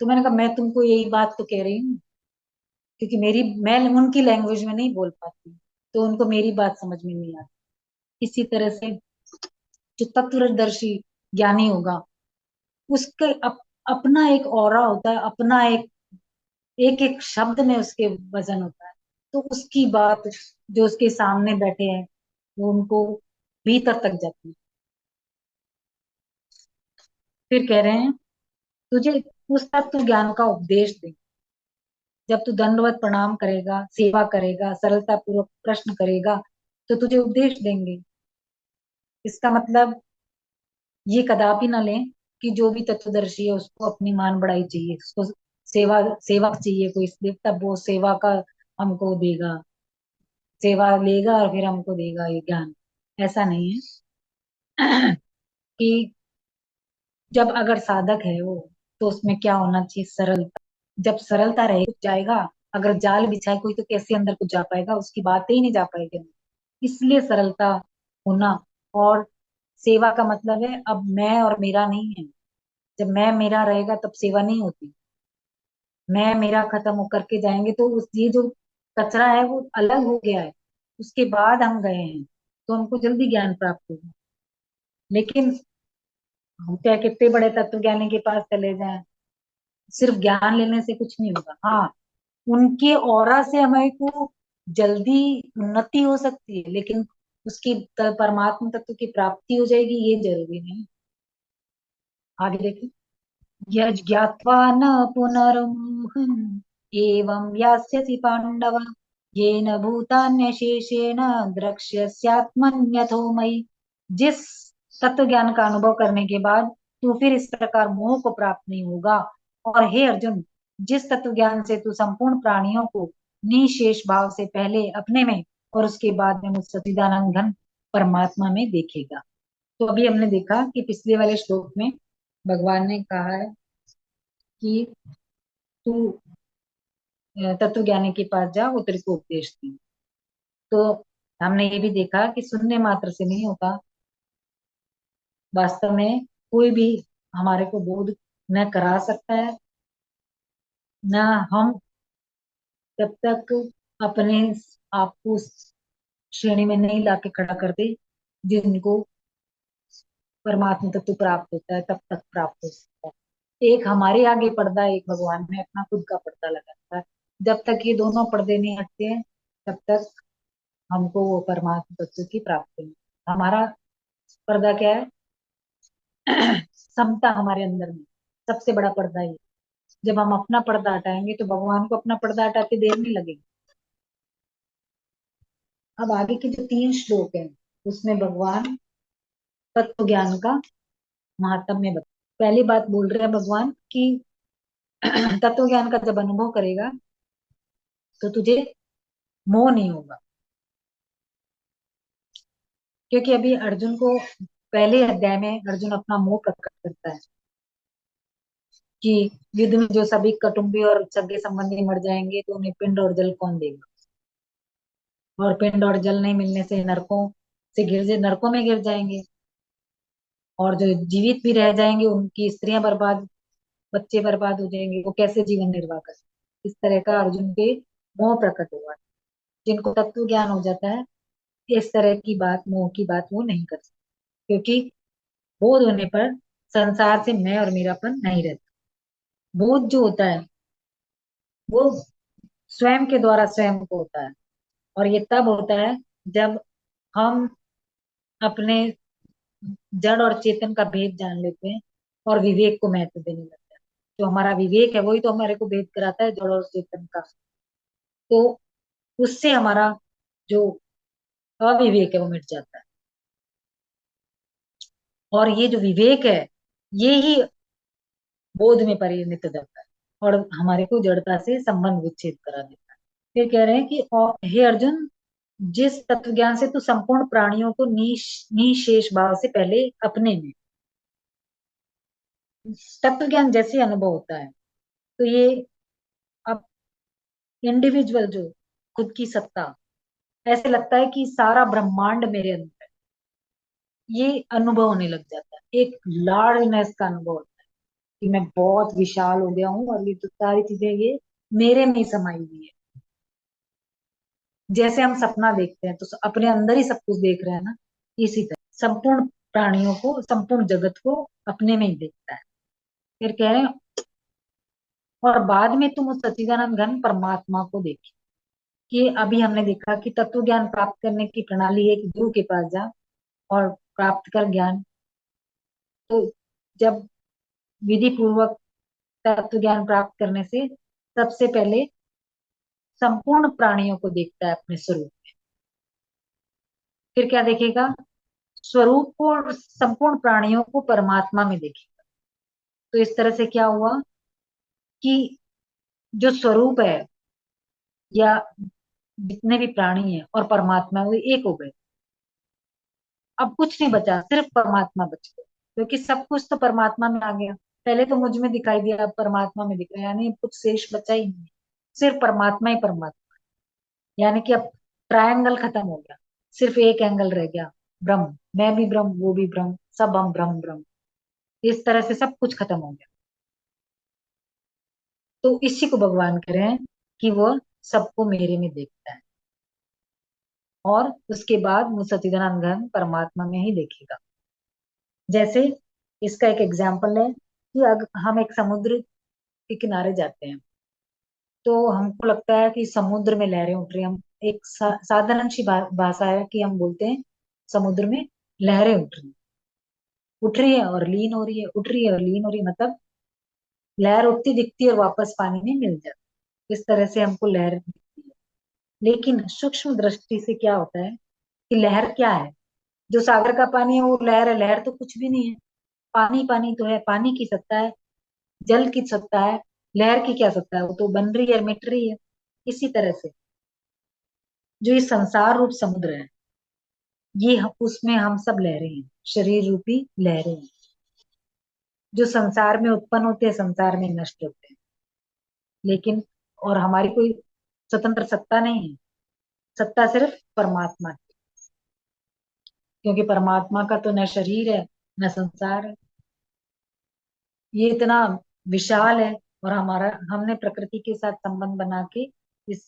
तो मैंने कहा मैं तुमको यही बात तो कह रही हूँ, क्योंकि मैं उनकी लैंग्वेज में नहीं बोल पाती, तो उनको मेरी बात समझ में नहीं आती। इसी तरह से जो तत्वदर्शी ज्ञानी होगा उसके अपना एक ऑरा होता है, अपना एक एक एक शब्द में उसके वजन होता है। तो उसकी बात जो उसके सामने बैठे हैं वो उनको भीतर तक जाती है। फिर कह रहे हैं तुझे उस तत्व ज्ञान का उपदेश दे। जब तू दंडवत प्रणाम करेगा, सेवा करेगा, सरलता पूर्वक प्रश्न करेगा, तो तुझे उपदेश देंगे। इसका मतलब ये कदापि ना लें कि जो भी तत्वदर्शी है उसको अपनी मान बढ़ाई चाहिए, उसको सेवक चाहिए कोई, इसलिए तब वो सेवा का हमको देगा, सेवा लेगा और फिर हमको देगा ये ज्ञान। ऐसा नहीं है। कि जब अगर साधक है वो, तो उसमें क्या होना चाहिए? सरलता। जब सरलता रहे जाएगा। अगर जाल बिछाए कोई तो कैसे अंदर को जा पाएगा? उसकी बातें ही नहीं जा पाएगी। इसलिए सरलता होना। और सेवा का मतलब है अब मैं और मेरा नहीं है। जब मैं मेरा रहेगा तब सेवा नहीं होती। मैं मेरा खत्म होकर के जाएंगे तो उस ये जो कचरा है वो अलग हो गया है, उसके बाद हम गए हैं तो हमको जल्दी ज्ञान प्राप्त होगा। लेकिन हम क्या कितने बड़े तत्वज्ञानी के पास चले जाएं, सिर्फ ज्ञान लेने से कुछ नहीं होगा। हाँ, उनके ऑरा से हमें को जल्दी उन्नति हो सकती है, लेकिन उसकी परमात्मा तत्व की प्राप्ति हो जाएगी ये जरूरी नहीं। आगे देखिए। यज्ञात्वा न पुनर्मोहम् एवं यास्यसि पांडव येन भूतान्यशेषेण द्रक्ष्यस्यात्मन्यथो मयि। जिस तत्व ज्ञान का अनुभव करने के बाद तू फिर इस प्रकार मोह को प्राप्त नहीं होगा। और हे अर्जुन, जिस तत्व ज्ञान से तू संपूर्ण प्राणियों को निशेष भाव से पहले अपने में और उसके बाद में मुझ सच्चिदानंद घन परमात्मा में देखेगा। तो अभी हमने देखा कि पिछले वाले श्लोक में भगवान ने कहा है कि तू तत्व ज्ञानी के पास जा, वो तेरे को उपदेश दी। तो हमने ये भी देखा कि सुनने मात्र से नहीं होता, वास्तव में कोई भी हमारे को बोध न करा सकता है, न हम तब तक अपने आप को उस श्रेणी में नहीं लाके खड़ा करते जिनको परमात्मा तत्व प्राप्त होता है, तब तक प्राप्त हो सकता है। एक हमारे आगे पर्दा, एक भगवान ने अपना खुद का पर्दा लगाता है। जब तक ये दोनों पर्दे नहीं हटते हैं तब तक हमको वो परमात्मा तत्व की प्राप्ति नहीं। हमारा पर्दा क्या है? समता हमारे अंदर में सबसे बड़ा पर्दा ये। जब हम अपना पर्दा हटाएंगे तो भगवान को अपना पर्दा हटाते देर नहीं लगेगी। अब आगे के जो 3 श्लोक हैं उसमें भगवान तत्व ज्ञान का महात्म्य बता। पहली बात बोल रहे हैं भगवान कि तत्व ज्ञान का जब अनुभव करेगा तो तुझे मोह नहीं होगा। क्योंकि अभी अर्जुन को पहले अध्याय में अर्जुन अपना मोह प्रकट करता है कि युद्ध में जो सभी कुटुंबी और सगे संबंधी मर जाएंगे तो उन्हें पिंड और जल कौन देगा। और पिंड और जल नहीं मिलने से नरकों से नरकों में गिर जाएंगे। और जो जीवित भी रह जाएंगे उनकी स्त्रियां बर्बाद, बच्चे बर्बाद हो जाएंगे, वो कैसे जीवन निर्वाह कर। इस तरह का अर्जुन के मोह प्रकट हुआ। जिनको तत्व ज्ञान हो जाता है इस तरह की बात, मोह की बात वो नहीं कर सकते। क्योंकि बोध होने पर संसार से मैं और मेरापन नहीं रहता। बोध जो होता है वो स्वयं के द्वारा स्वयं को होता है। और ये तब होता है जब हम अपने जड़ और चेतन का भेद जान लेते हैं और विवेक को महत्व देने लगते हैं। जो हमारा विवेक है वही तो हमारे को भेद कराता है जड़ और चेतन का। तो उससे हमारा जो अविवेक है वो मिट जाता है। और ये जो विवेक है ये ही बोध में परिणत हो जाता है और हमारे को जड़ता से संबंध विच्छेद करा देता है। फिर कह रहे हैं कि और हे अर्जुन, जिस तत्व ज्ञान से तू संपूर्ण प्राणियों को निशेष भाव से पहले अपने में। तत्व ज्ञान जैसे अनुभव होता है तो ये अब इंडिविजुअल जो खुद की सत्ता, ऐसे लगता है कि सारा ब्रह्मांड मेरे अंदर है। ये अनुभव होने लग जाता है, एक लार्जनेस का अनुभव होता है कि मैं बहुत विशाल हो गया हूँ और ये तो सारी चीजें ये मेरे में ही समाई हुई है। जैसे हम सपना देखते हैं तो अपने अंदर ही सब कुछ देख रहे हैं ना, इसी तरह संपूर्ण प्राणियों को, संपूर्ण जगत को अपने में ही देखता है। फिर कह रहे हैं और बाद में तुम उस सच्चिदानंद घन परमात्मा को देखे। कि अभी हमने देखा कि तत्व ज्ञान प्राप्त करने की प्रणाली है कि गुरु के पास जा और प्राप्त कर ज्ञान। तो जब विधि पूर्वक तत्व ज्ञान प्राप्त करने से सबसे पहले संपूर्ण प्राणियों को देखता है अपने स्वरूप में। फिर क्या देखेगा? स्वरूप को और संपूर्ण प्राणियों को परमात्मा में देखेगा। तो इस तरह से क्या हुआ कि जो स्वरूप है या जितने भी प्राणी है और परमात्मा है वो एक हो गए। अब कुछ नहीं बचा, सिर्फ परमात्मा बच गया। क्योंकि सब कुछ तो परमात्मा में आ गया। पहले तो मुझ में दिखाई दिया, अब परमात्मा में दिख रहा है, यानी कुछ शेष बचा ही नहीं। सिर्फ परमात्मा ही परमात्मा। यानी कि अब ट्रायंगल खत्म हो गया, सिर्फ एक एंगल रह गया। ब्रह्म, मैं भी ब्रह्म, वो भी ब्रह्म, सब हम ब्रह्म ब्रह्म। इस तरह से सब कुछ खत्म हो गया। तो इसी को भगवान कह रहे हैं कि वो सबको मेरे में देखता है। और उसके बाद वो सच्चिदानंद घन परमात्मा में ही देखेगा। जैसे इसका एक एग्जाम्पल है कि अगर हम एक समुद्र के किनारे जाते हैं तो हमको लगता है कि समुद्र में लहरें उठ रही हैं। हम एक साधारण सी भाषा है कि हम बोलते हैं समुद्र में लहरें उठ रही हैं, उठ रही है और लीन हो रही है, उठ रही है और लीन हो रही है, मतलब लहर उठती दिखती है और वापस पानी में मिल जाती। इस तरह से हमको लहर दिखती है। लेकिन सूक्ष्म दृष्टि से क्या होता है कि लहर क्या है? जो सागर का पानी है वो लहर है? लहर तो कुछ भी नहीं है। पानी पानी तो है, पानी की सत्ता है, जल की सत्ता है, लहर की क्या सत्ता है? वो तो बन रही है, मिट रही है। इसी तरह से जो ये संसार रूप समुद्र है, उसमें हम सब लहरें हैं, शरीर रूपी लहरें हैं, जो संसार में उत्पन्न होते हैं, संसार में नष्ट होते हैं। लेकिन और हमारी कोई स्वतंत्र सत्ता नहीं है, सत्ता सिर्फ परमात्मा की। क्योंकि परमात्मा का तो न शरीर है न संसार है, ये इतना विशाल है। और हमारा हमने प्रकृति के साथ संबंध बना के इस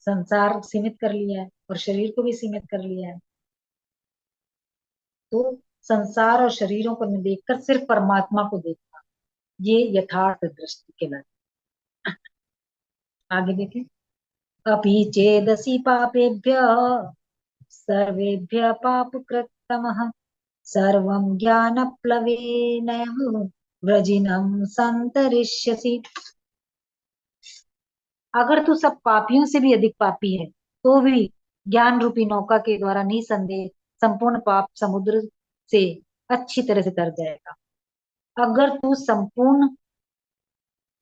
संसार सीमित कर लिया है और शरीर को भी सीमित कर लिया है। तो संसार और शरीरों को नहीं देखकर सिर्फ परमात्मा को देखना, ये यथार्थ दृष्टि कहलाती है। आगे देखें। अपि चेदसि पापेभ्य सर्वेभ्य पापकृत्तमः सर्वं ज्ञानप्लवेनैव वृजिनं सन्तरिष्यसि। अगर तू सब पापियों से भी अधिक पापी है तो भी ज्ञान रूपी नौका के द्वारा निसंदेह संपूर्ण पाप समुद्र से अच्छी तरह से तर जाएगा। अगर तू संपूर्ण,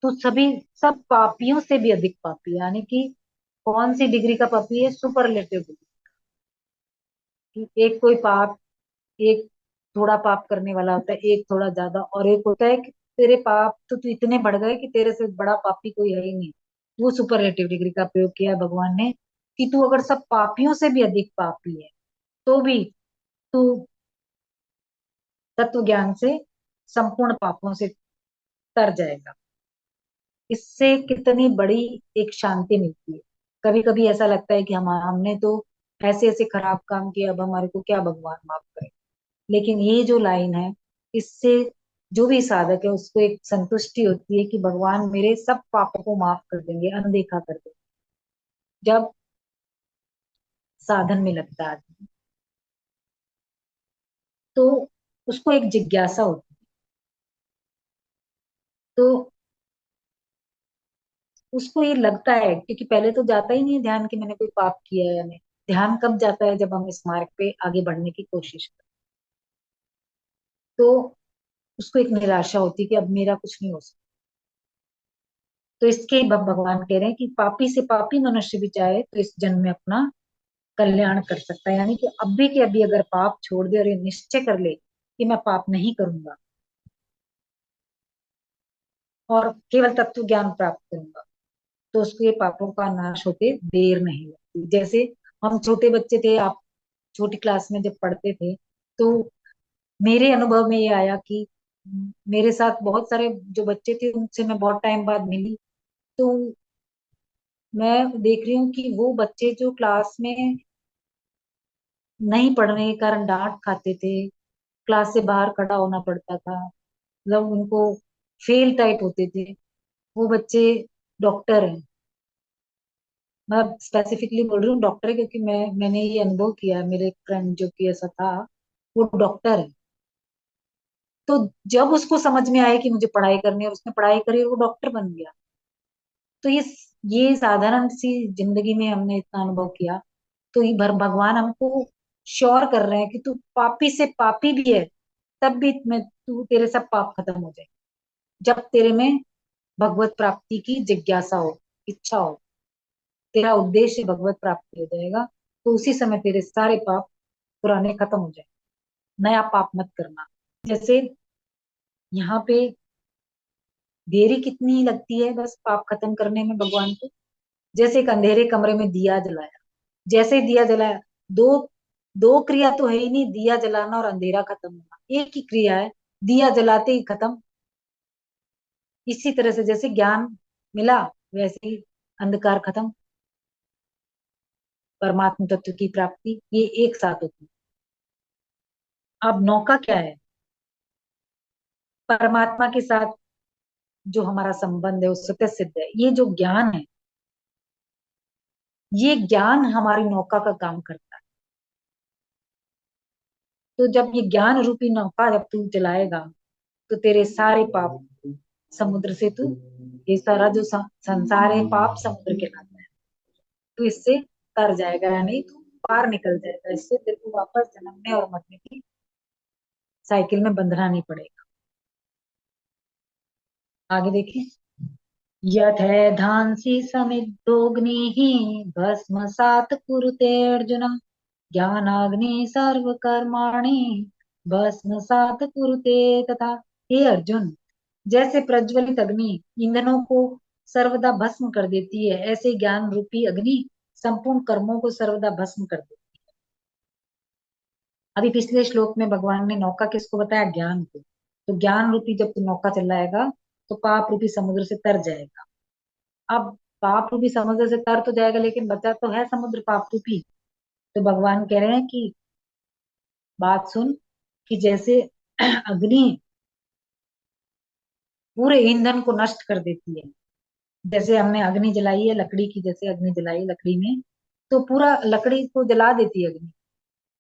तू सभी सब पापियों से भी अधिक पापी है, यानी कि कौन सी डिग्री का पापी है? Superlative degree. कि एक कोई पाप, एक थोड़ा पाप करने वाला होता है, एक थोड़ा ज्यादा, और एक होता है कि तेरे पाप तो इतने बढ़ गए कि तेरे से बड़ा पापी कोई है ही नहीं। वो सुपरलेटिव डिग्री का प्रयोग किया है भगवान ने कि तू अगर सब पापियों से भी अधिक पापी है तो भी तू तत्व ज्ञान से संपूर्ण पापों से तर जाएगा। इससे कितनी बड़ी एक शांति मिलती है। कभी कभी ऐसा लगता है कि हमने तो ऐसे ऐसे खराब काम किए, अब हमारे को क्या भगवान माफ करे। लेकिन ये जो लाइन है, इससे जो भी साधक है उसको एक संतुष्टि होती है कि भगवान मेरे सब पापों को माफ कर देंगे, अनदेखा कर देंगे। जब साधन में लगता है आदमी, तो उसको एक जिज्ञासा होती है। तो उसको ये लगता है, क्योंकि पहले तो जाता ही नहीं है ध्यान कि मैंने कोई पाप किया है या नहीं। ध्यान कब जाता है? जब हम इस मार्ग पे आगे बढ़ने की कोशिश करते। तो उसको एक निराशा होती है कि अब मेरा कुछ नहीं हो सकता। तो इसके भगवान कह रहे हैं कि पापी से पापी मनुष्य भी चाहे तो इस जन्म में अपना कल्याण कर सकता है। यानी कि अभी के अभी अगर पाप छोड़ दे और ये निश्चय कर ले कि मैं पाप नहीं करूंगा और केवल तत्व ज्ञान प्राप्त करूंगा, तो उसके पापों का नाश होते देर नहीं लगती। जैसे हम छोटे बच्चे थे, आप छोटी क्लास में जब पढ़ते थे, तो मेरे अनुभव में ये आया कि मेरे साथ बहुत सारे जो बच्चे थे उनसे मैं बहुत टाइम बाद मिली, तो मैं देख रही हूँ कि वो बच्चे जो क्लास में नहीं पढ़ने के कारण डांट खाते थे, क्लास से बाहर खड़ा होना पड़ता था, मतलब उनको फेल टाइप होते थे, वो बच्चे डॉक्टर हैं। मैं स्पेसिफिकली बोल रही हूँ डॉक्टर है, क्योंकि मैंने ये अनुभव किया है, मेरे फ्रेंड जो कि ऐसा था, वो डॉक्टर है। तो जब उसको समझ में आया कि मुझे पढ़ाई करनी है, उसने पढ़ाई करी और वो डॉक्टर बन गया। तो ये साधारण सी जिंदगी में हमने इतना अनुभव किया। तो ये भगवान हमको श्योर कर रहे हैं कि तू पापी से पापी भी है, तब भी मैं तू तेरे सब पाप खत्म हो जाए जब तेरे में भगवत प्राप्ति की जिज्ञासा हो, इच्छा हो, तेरा उद्देश्य भगवत प्राप्ति हो जाएगा। तो उसी समय तेरे सारे पाप पुराने खत्म हो जाए। नया पाप मत करना। जैसे यहाँ पे देरी कितनी लगती है बस पाप खत्म करने में भगवान को। जैसे एक अंधेरे कमरे में दिया जलाया, जैसे ही दिया जलाया, दो दो क्रिया तो है ही नहीं, दिया जलाना और अंधेरा खत्म होना एक ही क्रिया है, दिया जलाते ही खत्म। इसी तरह से जैसे ज्ञान मिला, वैसे ही अंधकार खत्म। परमात्म तत्व की प्राप्ति, ये एक साथ होती है। अब नौका क्या है? परमात्मा के साथ जो हमारा संबंध है वो स्वतः सिद्ध है। ये जो ज्ञान है, ये ज्ञान हमारी नौका का काम करता है। तो जब ये ज्ञान रूपी नौका जब तू चलाएगा, तो तेरे सारे पाप समुद्र से तू, ये सारा जो संसार है पाप समुद्र के नाता है, तू इससे तर जाएगा, यानी तू पार निकल जाएगा। इससे तेरे को वापस जन्मने और मरने की साइकिल में बंधना नहीं पड़ेगा। आगे देखिए। यथैधांसि समिद्धोऽग्निः भस्मसात् कुरुते अर्जुन, ज्ञानाग्नि सर्वकर्माणि भस्मसात् कुरुते तथा। हे अर्जुन, जैसे प्रज्वलित अग्नि ईंधनों को सर्वदा भस्म कर देती है, ऐसे ज्ञान रूपी अग्नि संपूर्ण कर्मों को सर्वदा भस्म कर देती है। अभी पिछले श्लोक में भगवान ने नौका किसको बताया? ज्ञान को। तो ज्ञान रूपी जब तू नौका चलाएगा, तो पाप रूपी समुद्र से तर जाएगा। अब पाप रूपी समुद्र से तर तो जाएगा, लेकिन बचा तो है समुद्र पाप रूपी। तो भगवान कह रहे हैं कि बात सुन, कि जैसे अग्नि पूरे ईंधन को नष्ट कर देती है, जैसे हमने अग्नि जलाई है लकड़ी की, जैसे अग्नि जलाई लकड़ी में, तो पूरा लकड़ी को जला देती है अग्नि,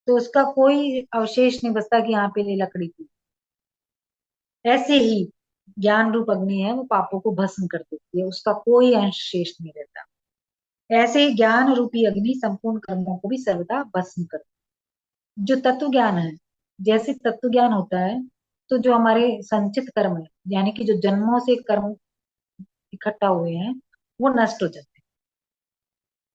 तो उसका कोई अवशेष नहीं बचता कि यहाँ पे ये लकड़ी थी। ऐसे ही ज्ञान रूप अग्नि है, वो पापों को भस्म कर देती है, उसका कोई अंश शेष नहीं रहता। ऐसे ही ज्ञान रूपी अग्नि संपूर्ण कर्मों को भी सर्वदा भस्म कर। जो तत्व ज्ञान है, जैसे तत्व ज्ञान होता है, तो जो हमारे संचित कर्म है, यानी कि जो जन्मों से कर्म इकट्ठा हुए हैं, वो नष्ट हो जाते हैं।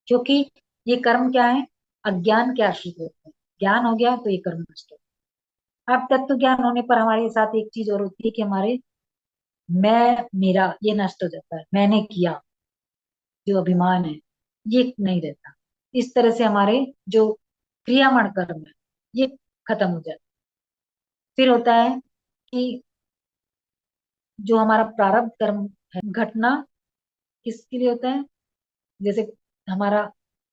क्योंकि ये कर्म क्या है? अज्ञान के आश्रित होते हैं। ज्ञान हो गया तो ये कर्म नष्ट हो गया। अब तत्व ज्ञान होने पर हमारे साथ एक चीज और होती है कि हमारे मैं मेरा ये नष्ट हो जाता है, मैंने किया, जो अभिमान है ये नहीं रहता। इस तरह से हमारे जो क्रियामण कर्म है ये खत्म हो जाता है। फिर होता है कि जो हमारा प्रारब्ध कर्म है, घटना किसके लिए होता है? जैसे हमारा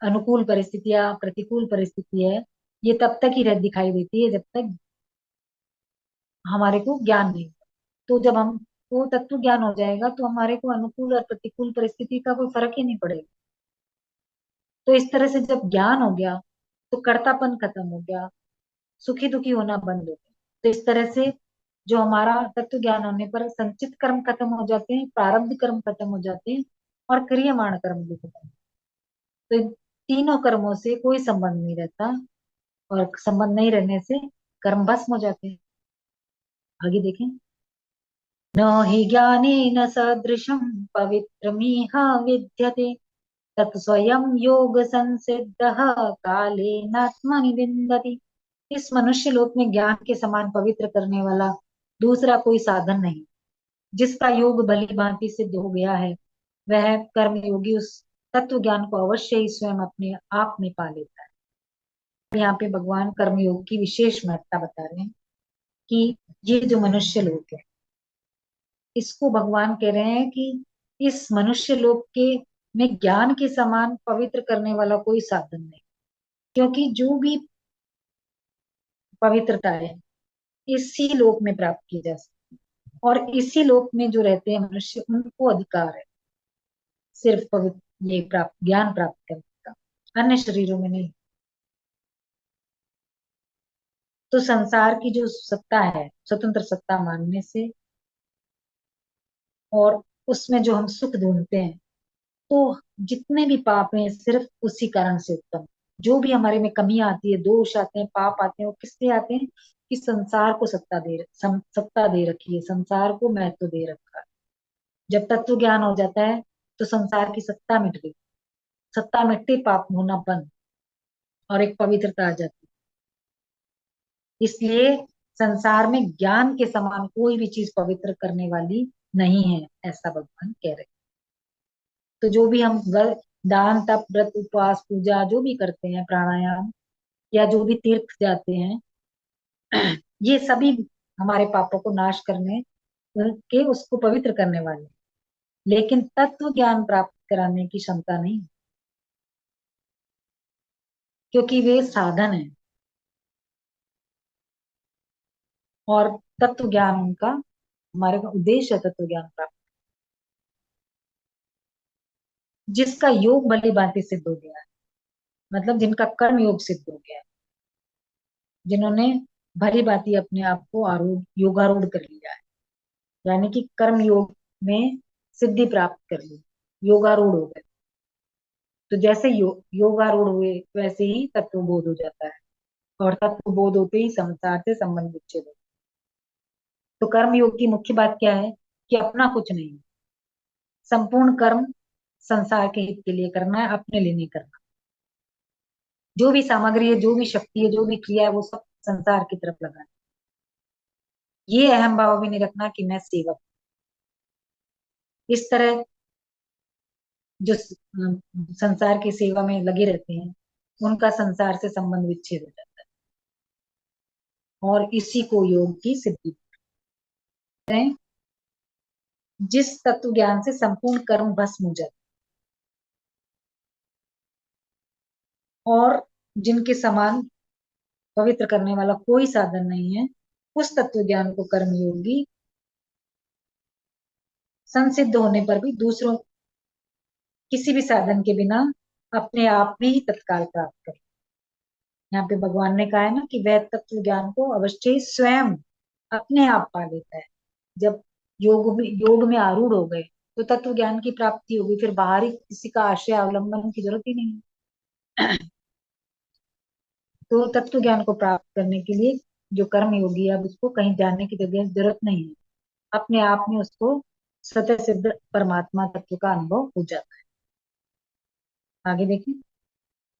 अनुकूल परिस्थितियां, प्रतिकूल परिस्थिति है, ये तब तक ही रह दिखाई देती है जब तक हमारे को ज्ञान नहीं होता। तो जब हम वो तत्व ज्ञान हो जाएगा, तो हमारे को अनुकूल और प्रतिकूल परिस्थिति का कोई फर्क ही नहीं पड़ेगा। तो इस तरह से जब ज्ञान हो गया, तो कर्तापन खत्म हो गया, सुखी दुखी होना बंद हो गया। तो इस तरह से जो हमारा तत्व ज्ञान होने पर संचित कर्म खत्म हो जाते हैं, प्रारब्ध कर्म खत्म हो जाते हैं, और क्रियमाण कर्म भी खत्म। तो इन तीनों कर्मों से कोई संबंध नहीं रहता, और संबंध नहीं रहने से कर्म भस्म हो जाते हैं। आगे देखें। न हि ज्ञानेन सदृशं पवित्रमिह विद्यते, तत् स्वयं योग संसिद्धः कालेनात्मनि विन्दति। इस मनुष्य लोक में ज्ञान के समान पवित्र करने वाला दूसरा कोई साधन नहीं। जिसका योग भली भांति सिद्ध हो गया है, वह कर्म योगी उस तत्व ज्ञान को अवश्य ही स्वयं अपने आप में पा लेता है। यहाँ पे भगवान कर्म योग की विशेष महत्ता बता रहे हैं कि ये जो मनुष्य लोक है, इसको भगवान कह रहे हैं कि इस मनुष्य लोक के में ज्ञान के समान पवित्र करने वाला कोई साधन नहीं। क्योंकि जो भी पवित्रता है, इसी लोक में प्राप्त की जा सकती है, और इसी लोक में जो रहते हैं मनुष्य, उनको अधिकार है सिर्फ पवित्र ये प्राप्त ज्ञान प्राप्त करने का, अन्य शरीरों में नहीं। तो संसार की जो सत्ता है, स्वतंत्र सत्ता मानने से, और उसमें जो हम सुख ढूंढते हैं, तो जितने भी पाप हैं सिर्फ उसी कारण से उत्पन्न। जो भी हमारे में कमी आती है, दोष आते हैं, पाप आते हैं, वो किससे आते हैं? कि संसार को सत्ता दे रखी है, संसार को महत्व दे रखा है। जब तत्व ज्ञान हो जाता है, तो संसार की सत्ता मिट गई, सत्ता मिटते पाप होना बंद, और एक पवित्रता आ जाती है। इसलिए संसार में ज्ञान के समान कोई भी चीज पवित्र करने वाली नहीं है, ऐसा भगवान कह रहे हैं। तो जो भी हम दान तप व्रत उपवास पूजा जो भी करते हैं, प्राणायाम, या जो भी तीर्थ जाते हैं, ये सभी हमारे पापों को नाश करने के, उसको पवित्र करने वाले हैं। लेकिन तत्व ज्ञान प्राप्त कराने की क्षमता नहीं। क्योंकि वे साधन है और तत्व ज्ञान उनका, हमारे का उद्देश्य है तत्व ज्ञान प्राप्त। जिसका योग भली भांति सिद्ध हो गया है, मतलब जिनका कर्म योग सिद्ध हो गया है, जिन्होंने भली भांति अपने आप को आरूढ़ योगारूढ़ कर लिया है, यानी कि कर्म योग में सिद्धि प्राप्त कर ली, योगारूढ़ हो गए। तो जैसे योगारूढ़ हुए वैसे ही तत्वबोध हो जाता है, और तत्वबोध होते ही संसार से संबंध विच्छेद होता है। तो कर्म योग की मुख्य बात क्या है कि अपना कुछ नहीं, संपूर्ण कर्म संसार के हित के लिए करना है, अपने लिए नहीं करना। जो भी सामग्री है, जो भी शक्ति है, जो भी क्रिया है, वो सब संसार की तरफ लगाना। ये अहम भाव भी नहीं रखना कि मैं सेवक। इस तरह जो संसार की सेवा में लगे रहते हैं, उनका संसार से संबंध विच्छेद हो जाता है, और इसी को योग की सिद्धि है। जिस तत्व ज्ञान से संपूर्ण कर्म भस्म हो जाते और जिनके समान पवित्र करने वाला कोई साधन नहीं है, उस तत्व ज्ञान को कर्म योगी संसिद्ध होने पर भी दूसरों किसी भी साधन के बिना अपने आप में ही तत्काल प्राप्त करे। यहाँ पे भगवान ने कहा है ना कि वह तत्व ज्ञान को अवश्य ही स्वयं अपने आप पा लेता है। जब योग में आरूढ़ हो गए तो तत्व ज्ञान की प्राप्ति होगी, फिर बाहरी किसी का आश्रय अवलंबन की जरूरत ही नहीं है। तो तत्व ज्ञान को प्राप्त करने के लिए जो कर्म योगी है, अब उसको कहीं जाने की जरूरत नहीं है, अपने आप में उसको स्वतः सिद्ध परमात्मा तत्व का अनुभव हो जाता है। आगे देखिए।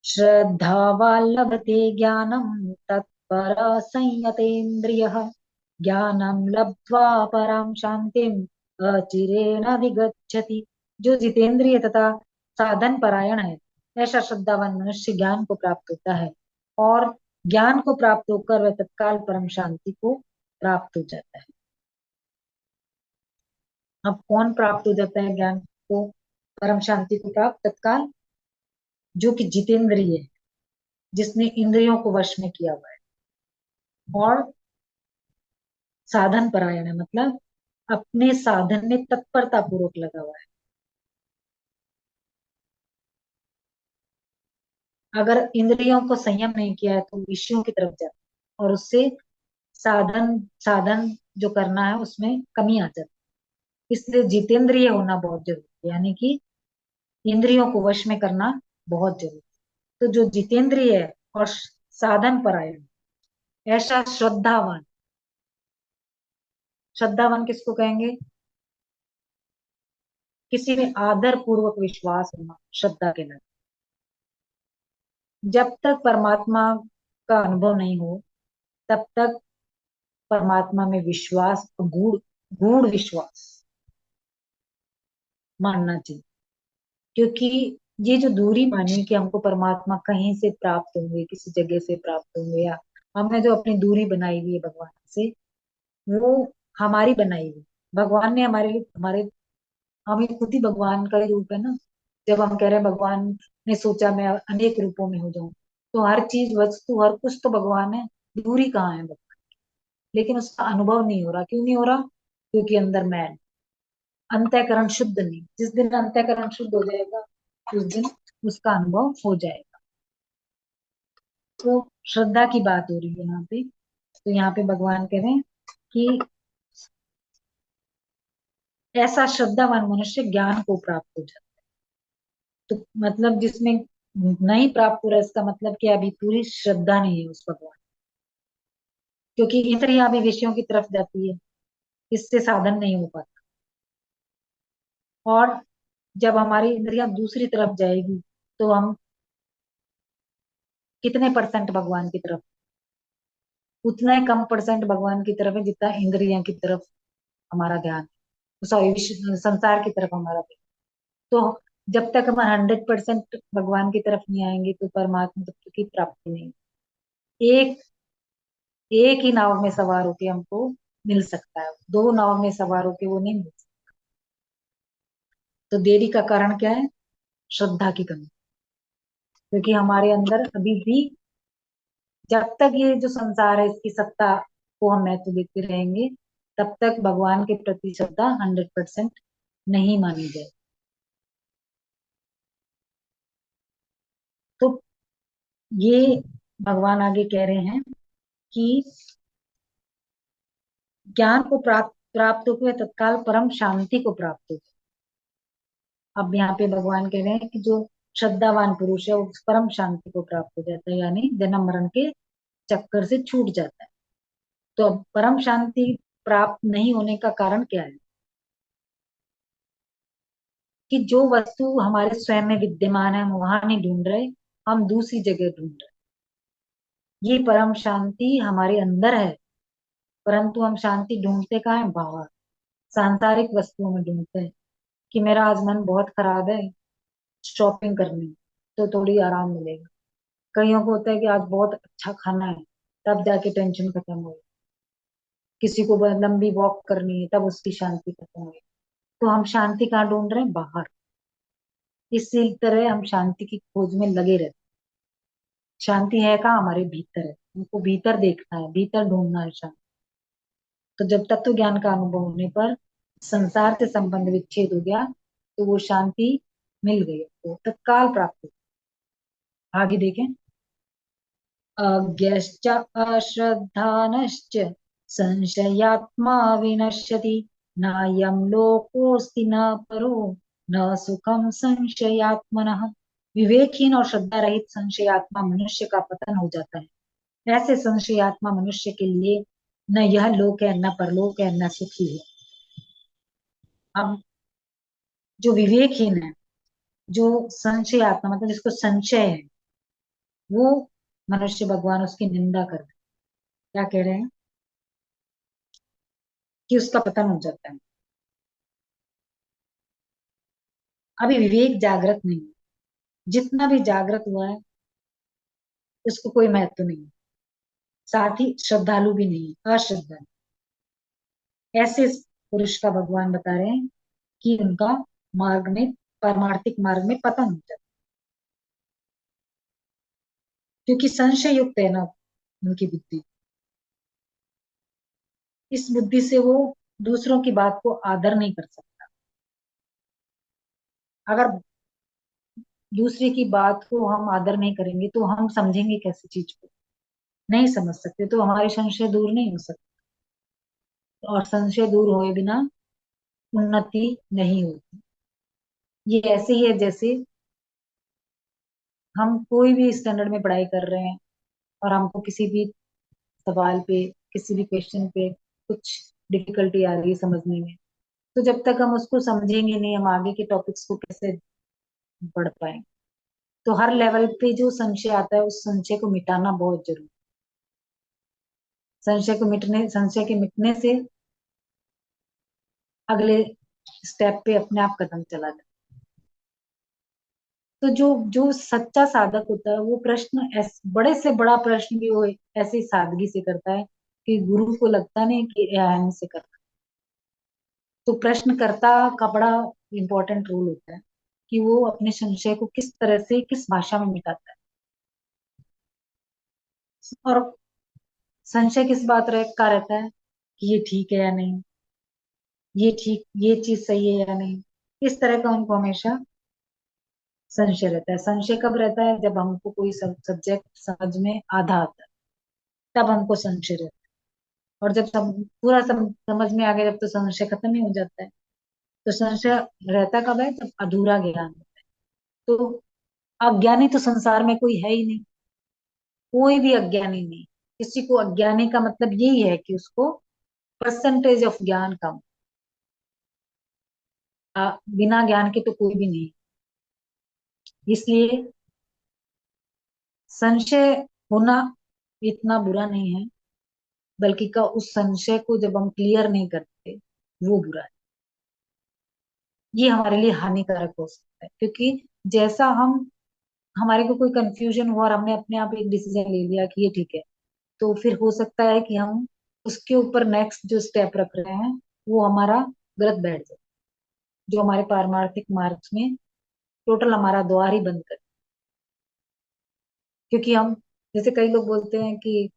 श्रद्धावान् लभते ज्ञानं तत्पर संयतेन्द्रियः ज्ञानं लब्ध्वा परां शांतिम अचिरेण विगच्छति। जो जितेंद्रिय तथा साधन परायण है, ऐसा श्रद्धावान मनुष्य ज्ञान को प्राप्त होता है, और ज्ञान को प्राप्त होकर वह तत्काल परम शांति को प्राप्त हो जाता है। अब कौन प्राप्त हो जाता है ज्ञान को, परम शांति को प्राप्त तत्काल? जो कि जितेंद्रिय है, जिसने इंद्रियों को वश में किया हुआ है, और साधन परायण है, मतलब अपने साधन में तत्परता पूर्वक लगा हुआ है। अगर इंद्रियों को संयम नहीं किया है तो विषयों की तरफ जाता है, और उससे साधन साधन जो करना है उसमें कमी आ जाती है। इसलिए जितेंद्रिय होना बहुत जरूरी है, यानी कि इंद्रियों को वश में करना बहुत जरूरी है। तो जो जितेंद्रिय है और साधन परायण, ऐसा श्रद्धावान, श्रद्धावान किसको कहेंगे? किसी में आदर पूर्वक विश्वास होना श्रद्धा के नाम। जब तक परमात्मा का अनुभव नहीं हो तब तक परमात्मा में विश्वास, गूढ़ गूढ़ विश्वास मानना चाहिए। क्योंकि ये जो दूरी मानी कि हमको परमात्मा कहीं से प्राप्त होंगे, किसी जगह से प्राप्त होंगे, या हमने जो अपनी दूरी बनाई हुई है भगवान से, वो हमारी बनाई हुई। भगवान ने हमारे लिए, हमारे, हमें खुद ही भगवान का ही रूप है ना। जब हम कह रहे हैं भगवान ने सोचा मैं अनेक रूपों में हो जाऊं, तो हर चीज, वस्तु, हर कुछ तो भगवान है। दूरी कहाँ है भगवान? लेकिन उसका अनुभव नहीं हो रहा। क्यों नहीं हो रहा? क्योंकि अंदर मैल, अंतःकरण शुद्ध नहीं। जिस दिन अंतःकरण शुद्ध हो जाएगा उस दिन उसका अनुभव हो जाएगा। तो श्रद्धा की बात हो रही है यहाँ पे। तो यहाँ पे भगवान कह रहे हैं कि ऐसा श्रद्धावान मनुष्य ज्ञान को प्राप्त हो जाता है। तो मतलब जिसमें नहीं प्राप्त हो रहा, इसका मतलब कि अभी पूरी श्रद्धा नहीं है उस भगवान, क्योंकि इंद्रियां भी विषयों की तरफ जाती है, इससे साधन नहीं हो पाता। और जब हमारी इंद्रियां दूसरी तरफ जाएगी तो हम कितने परसेंट भगवान की तरफ? उतना ही कम परसेंट भगवान की तरफ है जितना इंद्रियों की तरफ हमारा ध्यान, सॉरी, संसार की तरफ हमारा ध्यान। तो जब तक हम 100% भगवान की तरफ नहीं आएंगे तो परमात्मा तत्व की प्राप्ति नहीं। एक एक ही नाव में सवार होके हमको मिल सकता है, दो नाव में सवार होके वो नहीं मिल सकता। तो देरी का कारण क्या है? श्रद्धा की कमी। क्योंकि हमारे अंदर अभी भी जब तक ये जो संसार है इसकी सत्ता को हम महत्व देते रहेंगे, तब तक भगवान के प्रति श्रद्धा 100% नहीं मानी जाए। तो ये भगवान आगे कह रहे हैं कि ज्ञान को प्राप्त प्राप्त हुए तत्काल परम शांति को प्राप्त हो। अब यहाँ पे भगवान कह रहे हैं कि जो श्रद्धावान पुरुष है वो परम शांति को प्राप्त हो जाता है, यानी जन्म मरण के चक्कर से छूट जाता है। तो अब परम शांति प्राप्त नहीं होने का कारण क्या है? कि जो वस्तु हमारे स्वयं में विद्यमान है हम वहां नहीं ढूंढ रहे, हम दूसरी जगह ढूंढ रहे। ये परम शांति हमारे अंदर है, परंतु हम शांति ढूंढते कहाँ है? बाहर, सांसारिक वस्तुओं में ढूंढते हैं। कि मेरा आज मन बहुत खराब है, शॉपिंग करनी, तो थोड़ी आराम मिलेगा। कईयों को होता है कि आज बहुत अच्छा खाना है, तब जाके टेंशन खत्म हुई। किसी को बहुत लंबी वॉक करनी है, तब उसकी शांति खत्म हुई। तो हम शांति कहाँ ढूंढ रहे हैं? बाहर। इसी तरह हम शांति की खोज में लगे रहते। शांति है कहाँ? हमारे भीतर है। हमको भीतर देखना है, भीतर ढूंढना है शांति। तो जब तत्व ज्ञान का अनुभव होने पर संसार से संबंध विच्छेद हो गया, तो वो शांति मिल गई, तो तत्काल प्राप्त हो। आगे देखें। अज्ञश्च अश्रद्धानश्च संशयात्मा विनश्यति, नायं लोकोऽस्ति न परो न सुखम संशयात्मनः। विवेकहीन और श्रद्धा रहित संशयात्मा मनुष्य का पतन हो जाता है। ऐसे संशयात्मा मनुष्य के लिए न यह लोक है, न परलोक है, न सुखी है। अब जो विवेकहीन है, जो संशयात्मा मतलब जिसको संशय है, वो मनुष्य, भगवान उसकी निंदा कर रहे हैं। क्या कह रहे हैं? कि उसका पतन हो जाता है। अभी विवेक जागृत नहीं है। जितना भी जागृत हुआ है उसको कोई महत्व नहीं है। साथ ही श्रद्धालु भी नहीं है, अश्रद्धा। ऐसे पुरुष का भगवान बता रहे हैं कि उनका मार्ग में, पारमार्थिक मार्ग में पतन हो जाता है। क्योंकि संशय युक्त है ना उनकी बुद्धि। इस बुद्धि से वो दूसरों की बात को आदर नहीं कर सकता। अगर दूसरे की बात को हम आदर नहीं करेंगे तो हम समझेंगे कैसी चीज को? नहीं समझ सकते, तो हमारी संशय दूर नहीं हो सकती। और संशय दूर हुए बिना उन्नति नहीं होती। ये ऐसे ही है जैसे हम कोई भी स्टैंडर्ड में पढ़ाई कर रहे हैं और हमको किसी भी सवाल पे, किसी भी क्वेश्चन पे कुछ डिफिकल्टी आ रही है समझने में, तो जब तक हम उसको समझेंगे नहीं, हम आगे के टॉपिक्स को कैसे पढ़ पाएंगे? तो हर लेवल पे जो संशय आता है उस संशय को मिटाना बहुत जरूरी। संशय के मिटने से अगले स्टेप पे अपने आप कदम चला जाए। तो जो जो सच्चा साधक होता है वो प्रश्न बड़े से बड़ा प्रश्न भी वो ऐसी सादगी से करता है कि गुरु को लगता नहीं कि यह हमसे करता। तो प्रश्नकर्ता का बड़ा इंपॉर्टेंट रोल होता है कि वो अपने संशय को किस तरह से, किस भाषा में मिटाता है। और संशय किस बात का रहता है? कि ये ठीक है या नहीं, ये चीज सही है या नहीं। इस तरह का उनको हमेशा संशय रहता है। संशय कब रहता है? जब हमको कोई सब्जेक्ट समझ में आधा आता है, तब हमको संशय रहता है। और जब पूरा समझ में आ गया, जब तो संशय खत्म ही हो जाता है। तो संशय रहता कब है? जब अधूरा ज्ञान होता है। तो अज्ञानी तो संसार में कोई है ही नहीं। कोई भी अज्ञानी नहीं। किसी को अज्ञानी का मतलब यही है कि उसको परसेंटेज ऑफ ज्ञान कम। बिना ज्ञान के तो कोई भी नहीं। इसलिए संशय होना इतना बुरा नहीं है, बल्कि का उस संशय को जब हम क्लियर नहीं करते वो बुरा है। ये हमारे लिए हानिकारक हो सकता है। क्योंकि जैसा हम, हमारे को कोई कंफ्यूजन हुआ और हमने अपने आप एक डिसीजन ले लिया कि ये ठीक है, तो फिर हो सकता है कि हम उसके ऊपर नेक्स्ट जो स्टेप रख रहे हैं वो हमारा गलत बैठ जाए, जो हमारे पारमार्थिक मार्ग में टोटल हमारा द्वार ही बंद कर। क्योंकि हम, जैसे कई लोग बोलते हैं कि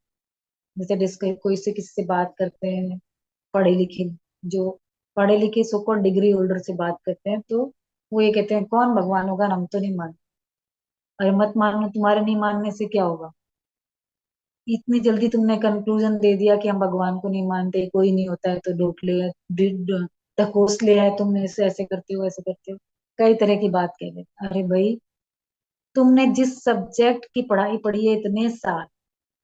जैसे डिस्कस कोई से किसी से बात करते हैं, पढ़े लिखे, जो पढ़े लिखे सो कॉल्ड डिग्री होल्डर से बात करते हैं, तो वो ये कहते हैं कौन भगवान होगा, हम तो नहीं मानते। अरे मत मानो, तुम्हारे नहीं मानने से क्या होगा? इतनी जल्दी तुमने कंक्लूजन दे दिया कि हम भगवान को नहीं मानते, कोई नहीं होता है तो ढूंढ ले, ढकोस लिया है तुमने, इसे ऐसे करते हो ऐसे करते हो, कई तरह की बात कह देते। अरे भाई, तुमने जिस सब्जेक्ट की पढ़ाई पढ़ी है इतने साल,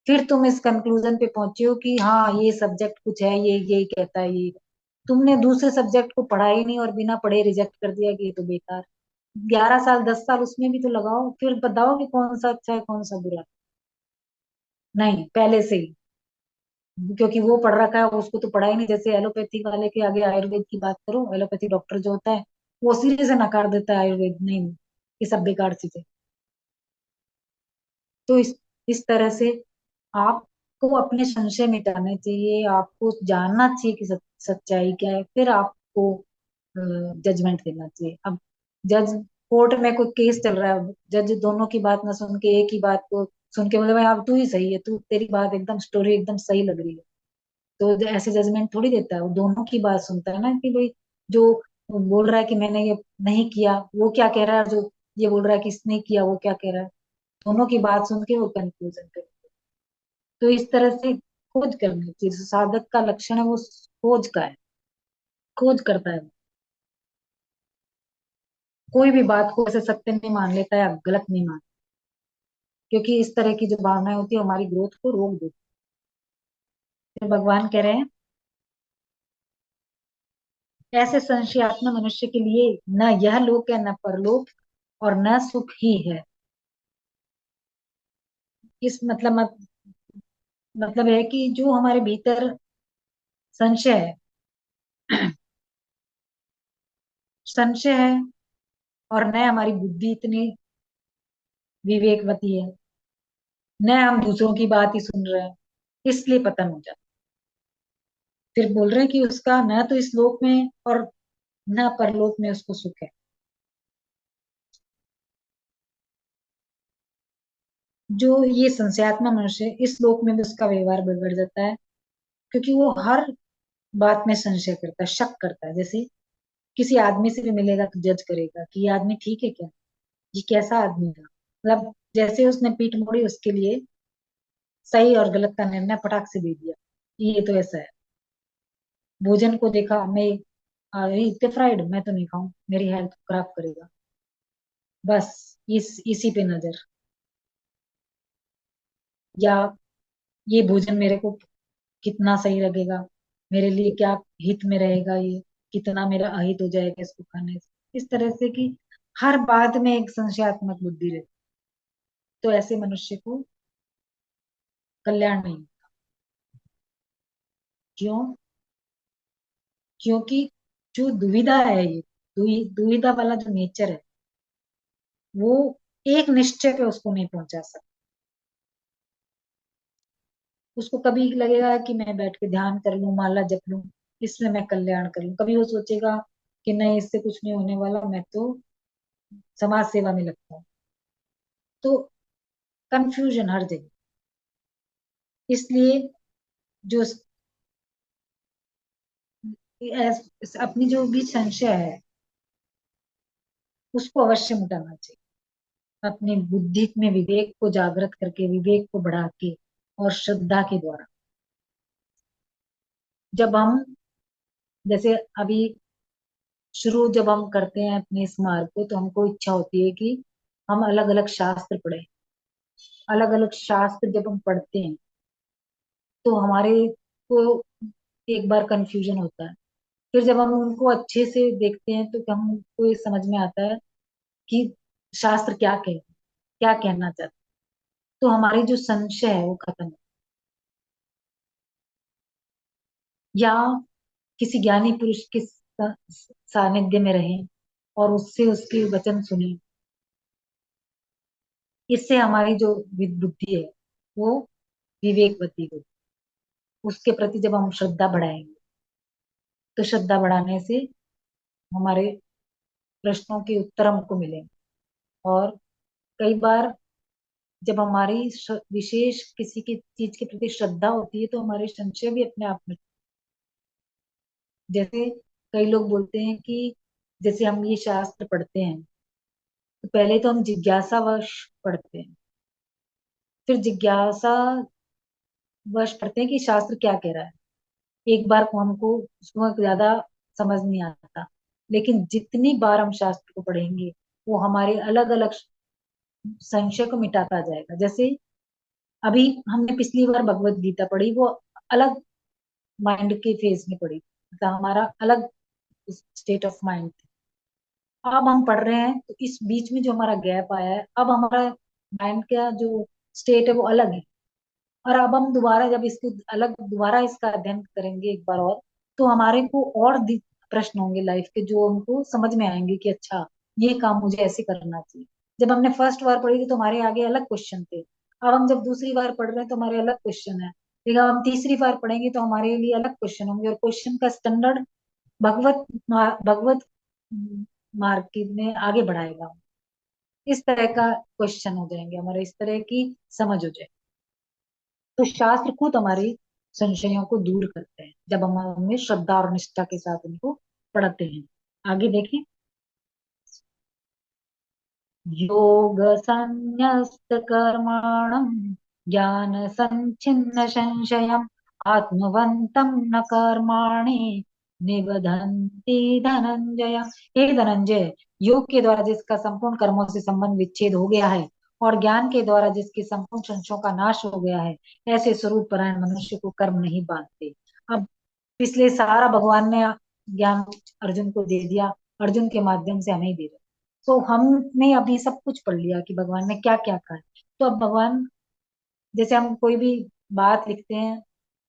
फिर तुम इस कंक्लूजन पे पहुंचे हो कि हाँ ये सब्जेक्ट कुछ है, ये कहता है ये, तुमने दूसरे सब्जेक्ट को पढ़ा ही नहीं और बिना पढ़े रिजेक्ट कर दिया कि ये तो बेकार। 11 साल 10 साल उसमें भी तो लगाओ, फिर बताओ कि कौन सा अच्छा है कौन सा बुरा है। नहीं, पहले से ही, क्योंकि वो पढ़ रखा है, उसको तो पढ़ा ही नहीं। जैसे एलोपैथी वाले के आगे आयुर्वेद की बात करो, एलोपैथी डॉक्टर जो होता है वो सिरे से नकार देता है आयुर्वेद, नहीं ये सब बेकार चीज है। तो इस तरह से आपको अपने संशय मिटाने चाहिए, आपको जानना चाहिए कि सच्चाई क्या है, फिर आपको जजमेंट देना चाहिए। अब जज, कोर्ट में कोई केस चल रहा है, जज दोनों की बात ना सुन के एक ही बात को सुन के बोले भाई अब तू ही सही है, तू तेरी बात एकदम स्टोरी एकदम सही लग रही है, तो ऐसे जजमेंट थोड़ी देता है। वो दोनों की बात सुनता है ना, कि भाई जो बोल रहा है कि मैंने ये नहीं किया वो क्या कह रहा है, और जो ये बोल रहा है कि इसने किया वो क्या कह रहा है, दोनों की बात सुन के वो कंक्लूजन करे। तो इस तरह से खोज करनी चाहिए। साधक का लक्षण है वो खोज का है, खोज करता है। कोई भी बात को ऐसे सत्य नहीं मान लेता है या गलत नहीं मान, क्योंकि इस तरह की जो भावनाएं होती है हमारी ग्रोथ को रोक देती है। फिर भगवान कह रहे हैं ऐसे संशयात्मक मनुष्य के लिए न यह लोक है न परलोक, और न सुख ही है। इस मतलब है कि जो हमारे भीतर संशय है, संशय है, और न हमारी बुद्धि इतनी विवेकवती है, न हम दूसरों की बात ही सुन रहे हैं, इसलिए पतन हो जाता है। फिर बोल रहे हैं कि उसका न तो इस लोक में और न परलोक में उसको सुख है। जो ये संशयात्मक मनुष्य है, इस लोक में भी उसका व्यवहार बिगड़ जाता है, क्योंकि वो हर बात में संशय करता है, शक करता है। जैसे किसी आदमी से भी मिलेगा तो जज करेगा कि ये आदमी ठीक है क्या, ये कैसा आदमी था, मतलब जैसे उसने पीठ मोड़ी उसके लिए सही और गलत का निर्णय पटाख से दे दिया, ये तो ऐसा है। भोजन को देखा, मैं इतने फ्राइड मैं तो नहीं खाऊं, मेरी हेल्थ खराब करेगा, बस इसी पे नजर। या ये भोजन मेरे को कितना सही लगेगा, मेरे लिए क्या हित में रहेगा, ये कितना मेरा अहित हो जाएगा इसको खाने से, इस तरह से कि हर बात में एक संशयात्मक बुद्धि रहती। तो ऐसे मनुष्य को कल्याण नहीं। क्यों? क्योंकि जो दुविधा है, ये दुविधा वाला जो नेचर है, वो एक निश्चय पे उसको नहीं पहुंचा सकता। उसको कभी लगेगा कि मैं बैठ के ध्यान कर लूं, माला जप लूं, इसमें मैं कल्याण कर लूं, कभी वो सोचेगा कि नहीं इससे कुछ नहीं होने वाला, मैं तो समाज सेवा में लगता हूँ। तो कंफ्यूजन हर जगह। इसलिए जो अपनी जो भी संशय है उसको अवश्य मिटाना चाहिए, अपनी बुद्धि में विवेक को जागृत करके, विवेक को बढ़ा के, और श्रद्धा के द्वारा। जब हम, जैसे अभी शुरू जब हम करते हैं अपने इस मार्ग को, तो हमको इच्छा होती है कि हम अलग अलग शास्त्र पढ़ें। अलग अलग शास्त्र जब हम पढ़ते हैं तो हमारे को एक बार कंफ्यूजन होता है, फिर जब हम उनको अच्छे से देखते हैं तो हमको ये समझ में आता है कि शास्त्र क्या कहना चाहते हैं। तो हमारी जो संशय है वो खत्म हो, या किसी ज्ञानी पुरुष के सानिध्य में रहें और उससे उसके वचन सुने, इससे हमारी जो बुद्धि है वो विवेकवती होगी। उसके प्रति जब हम श्रद्धा बढ़ाएंगे, तो श्रद्धा बढ़ाने से हमारे प्रश्नों के उत्तर हमको मिलेंगे। और कई बार जब हमारी विशेष किसी की चीज के प्रति श्रद्धा होती है तो हमारे संशय भी अपने आप में, जैसे कई लोग बोलते हैं कि जैसे हम ये शास्त्र पढ़ते हैं तो पहले तो हम जिज्ञासावश पढ़ते हैं, फिर जिज्ञासा वश पढ़ते हैं कि शास्त्र क्या कह रहा है। एक बार को हमको उसको ज्यादा समझ नहीं आता, लेकिन जितनी बार हम शास्त्र को पढ़ेंगे वो हमारे अलग अलग संशय को मिटाता जाएगा। जैसे अभी हमने पिछली बार भगवत गीता पढ़ी, वो अलग माइंड के फेज में पढ़ी, मतलब हमारा अलग स्टेट ऑफ माइंड। अब हम पढ़ रहे हैं तो इस बीच में जो हमारा गैप आया है, अब हमारा माइंड का जो स्टेट है वो अलग है। और अब हम दोबारा जब इसको अलग दोबारा इसका अध्ययन करेंगे एक बार और, तो हमारे को और प्रश्न होंगे लाइफ के जो हमको समझ में आएंगे कि अच्छा ये काम मुझे ऐसे करना चाहिए। जब हमने फर्स्ट बार पढ़ी थी तो हमारे आगे अलग क्वेश्चन थे, अब हम जब दूसरी बार पढ़ रहे हैं तो हमारे अलग क्वेश्चन है, लेकिन अब हम तीसरी बार पढ़ेंगे तो हमारे लिए अलग क्वेश्चन होंगे, और क्वेश्चन का स्टैंडर्ड भगवत मार्केट में आगे बढ़ाएगा। इस तरह का क्वेश्चन हो जाएंगे हमारे, इस तरह की समझ हो जाए। तो शास्त्र खुद हमारे संशयों को दूर करते हैं जब हम उनमें श्रद्धा और निष्ठा के साथ उनको पढ़ते हैं। आगे देखें। योग संन्यस्त कर्माणम ज्ञान संचिन्न संशयम आत्मवंतम न कर्माणि निबधन्ति धनंजय। हे धनंजय, योग के द्वारा जिसका संपूर्ण कर्मों से संबंध विच्छेद हो गया है और ज्ञान के द्वारा जिसके संपूर्ण संशयों का नाश हो गया है, ऐसे स्वरूप परायण मनुष्य को कर्म नहीं बांधते। अब पिछले सारा भगवान ने ज्ञान अर्जुन को दे दिया, अर्जुन के माध्यम से हमें दे रहे। तो हमने अभी सब कुछ पढ़ लिया कि भगवान ने क्या क्या कहा। तो अब भगवान, जैसे हम कोई भी बात लिखते हैं,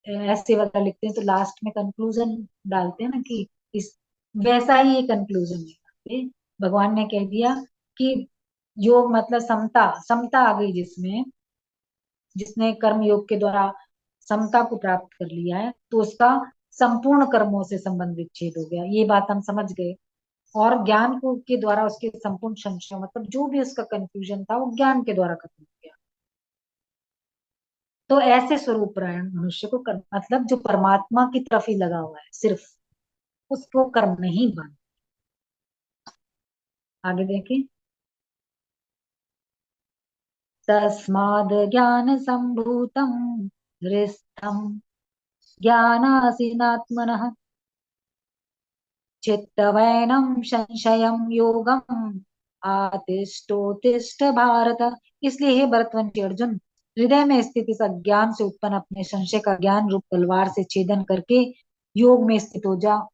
ऐसे वगैरह लिखते हैं, तो लास्ट में कंक्लूजन डालते हैं ना कि इस, वैसा ही ये कंक्लूजन है। भगवान ने कह दिया कि योग मतलब समता, समता आ गई जिसमें, जिसने कर्म योग के द्वारा समता को प्राप्त कर लिया है तो उसका संपूर्ण कर्मों से संबंध विच्छेद हो गया, ये बात हम समझ गए। और ज्ञान को के द्वारा उसके संपूर्ण संशय, मतलब जो भी उसका कंफ्यूजन था वो ज्ञान के द्वारा खत्म हो गया। तो ऐसे स्वरूप परायण मनुष्य को कर्म, मतलब जो परमात्मा की तरफ ही लगा हुआ है सिर्फ, उसको कर्म नहीं बन। आगे देखें। तस्माद ज्ञान संभूतम हृस्थम ज्ञानासीनात्मनः चित्तवैनम संशयम योगम आतिष्ठोतिष्ठ भारत। इसलिए हे भरतवंशी अर्जुन, हृदय में स्थित इस अज्ञान से उत्पन्न अपने संशय का ज्ञान रूप तलवार से छेदन करके योग में स्थित हो जा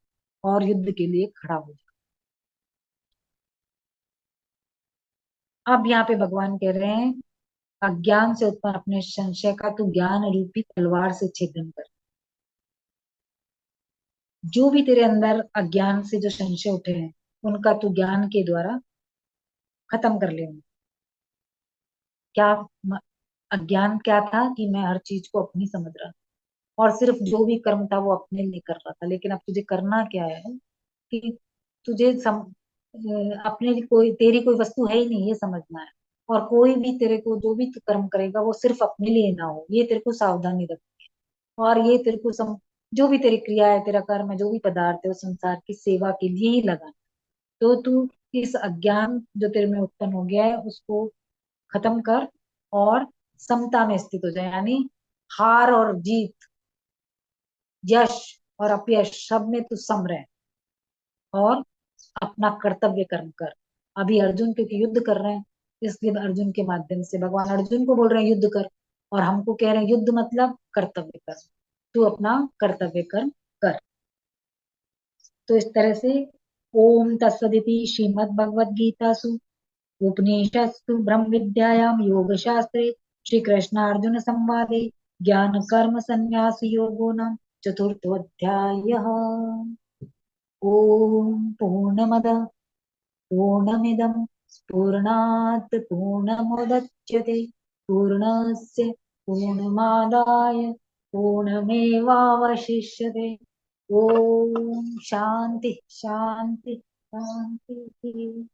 और युद्ध के लिए खड़ा हो जा। अब यहाँ पे भगवान कह रहे हैं अज्ञान से उत्पन्न अपने संशय का तू ज्ञान रूपी तलवार से छेदन कर। जो भी तेरे अंदर अज्ञान से जो संशय उठे हैं उनका तू ज्ञान के द्वारा खत्म कर ले। क्या म- अज्ञान क्या था कि मैं हर चीज को अपनी समझ रहा था और सिर्फ जो भी कर्म था वो अपने लिए कर रहा था, लेकिन अब तुझे करना क्या है कि तुझे अपने लिए कोई तेरी कोई वस्तु है ही नहीं, ये समझना है। और कोई भी तेरे को जो भी तू कर्म करेगा वो सिर्फ अपने लिए ना हो, ये तेरे को सावधानी रखनी है। और ये तेरे को जो भी तेरी क्रिया है, तेरा कर्म है, जो भी पदार्थ है वो संसार की सेवा के लिए ही लगाना। तो तू इस अज्ञान जो तेरे में उत्पन्न हो गया है उसको खत्म कर और समता में स्थित हो जाए, यानी हार और जीत, यश और अपयश सब में तू सम रहे और अपना कर्तव्य कर्म कर। अभी अर्जुन क्योंकि युद्ध कर रहे हैं, इसलिए अर्जुन के माध्यम से भगवान अर्जुन को बोल रहे हैं युद्ध कर, और हमको कह रहे हैं युद्ध मतलब कर्तव्य कर, तू अपना कर्तव्य कर्म कर। तो इस तरह से ओम तत्सदिति श्रीमद् भगवद गीतासु उपनिषत्सु ब्रह्म विद्यायाम योग शास्त्रे श्री कृष्णार्जुन संवादे ज्ञान कर्म संन्यास योगो नाम चतुर्थोऽध्यायः। ओम पूर्णमद पूर्णमिदं पूर्णात् पूर्णमुदच्यते पूर्णस्य पूर्णमादाय पूर्णमेवावशिष्यते। ओम शांति शांति शांति।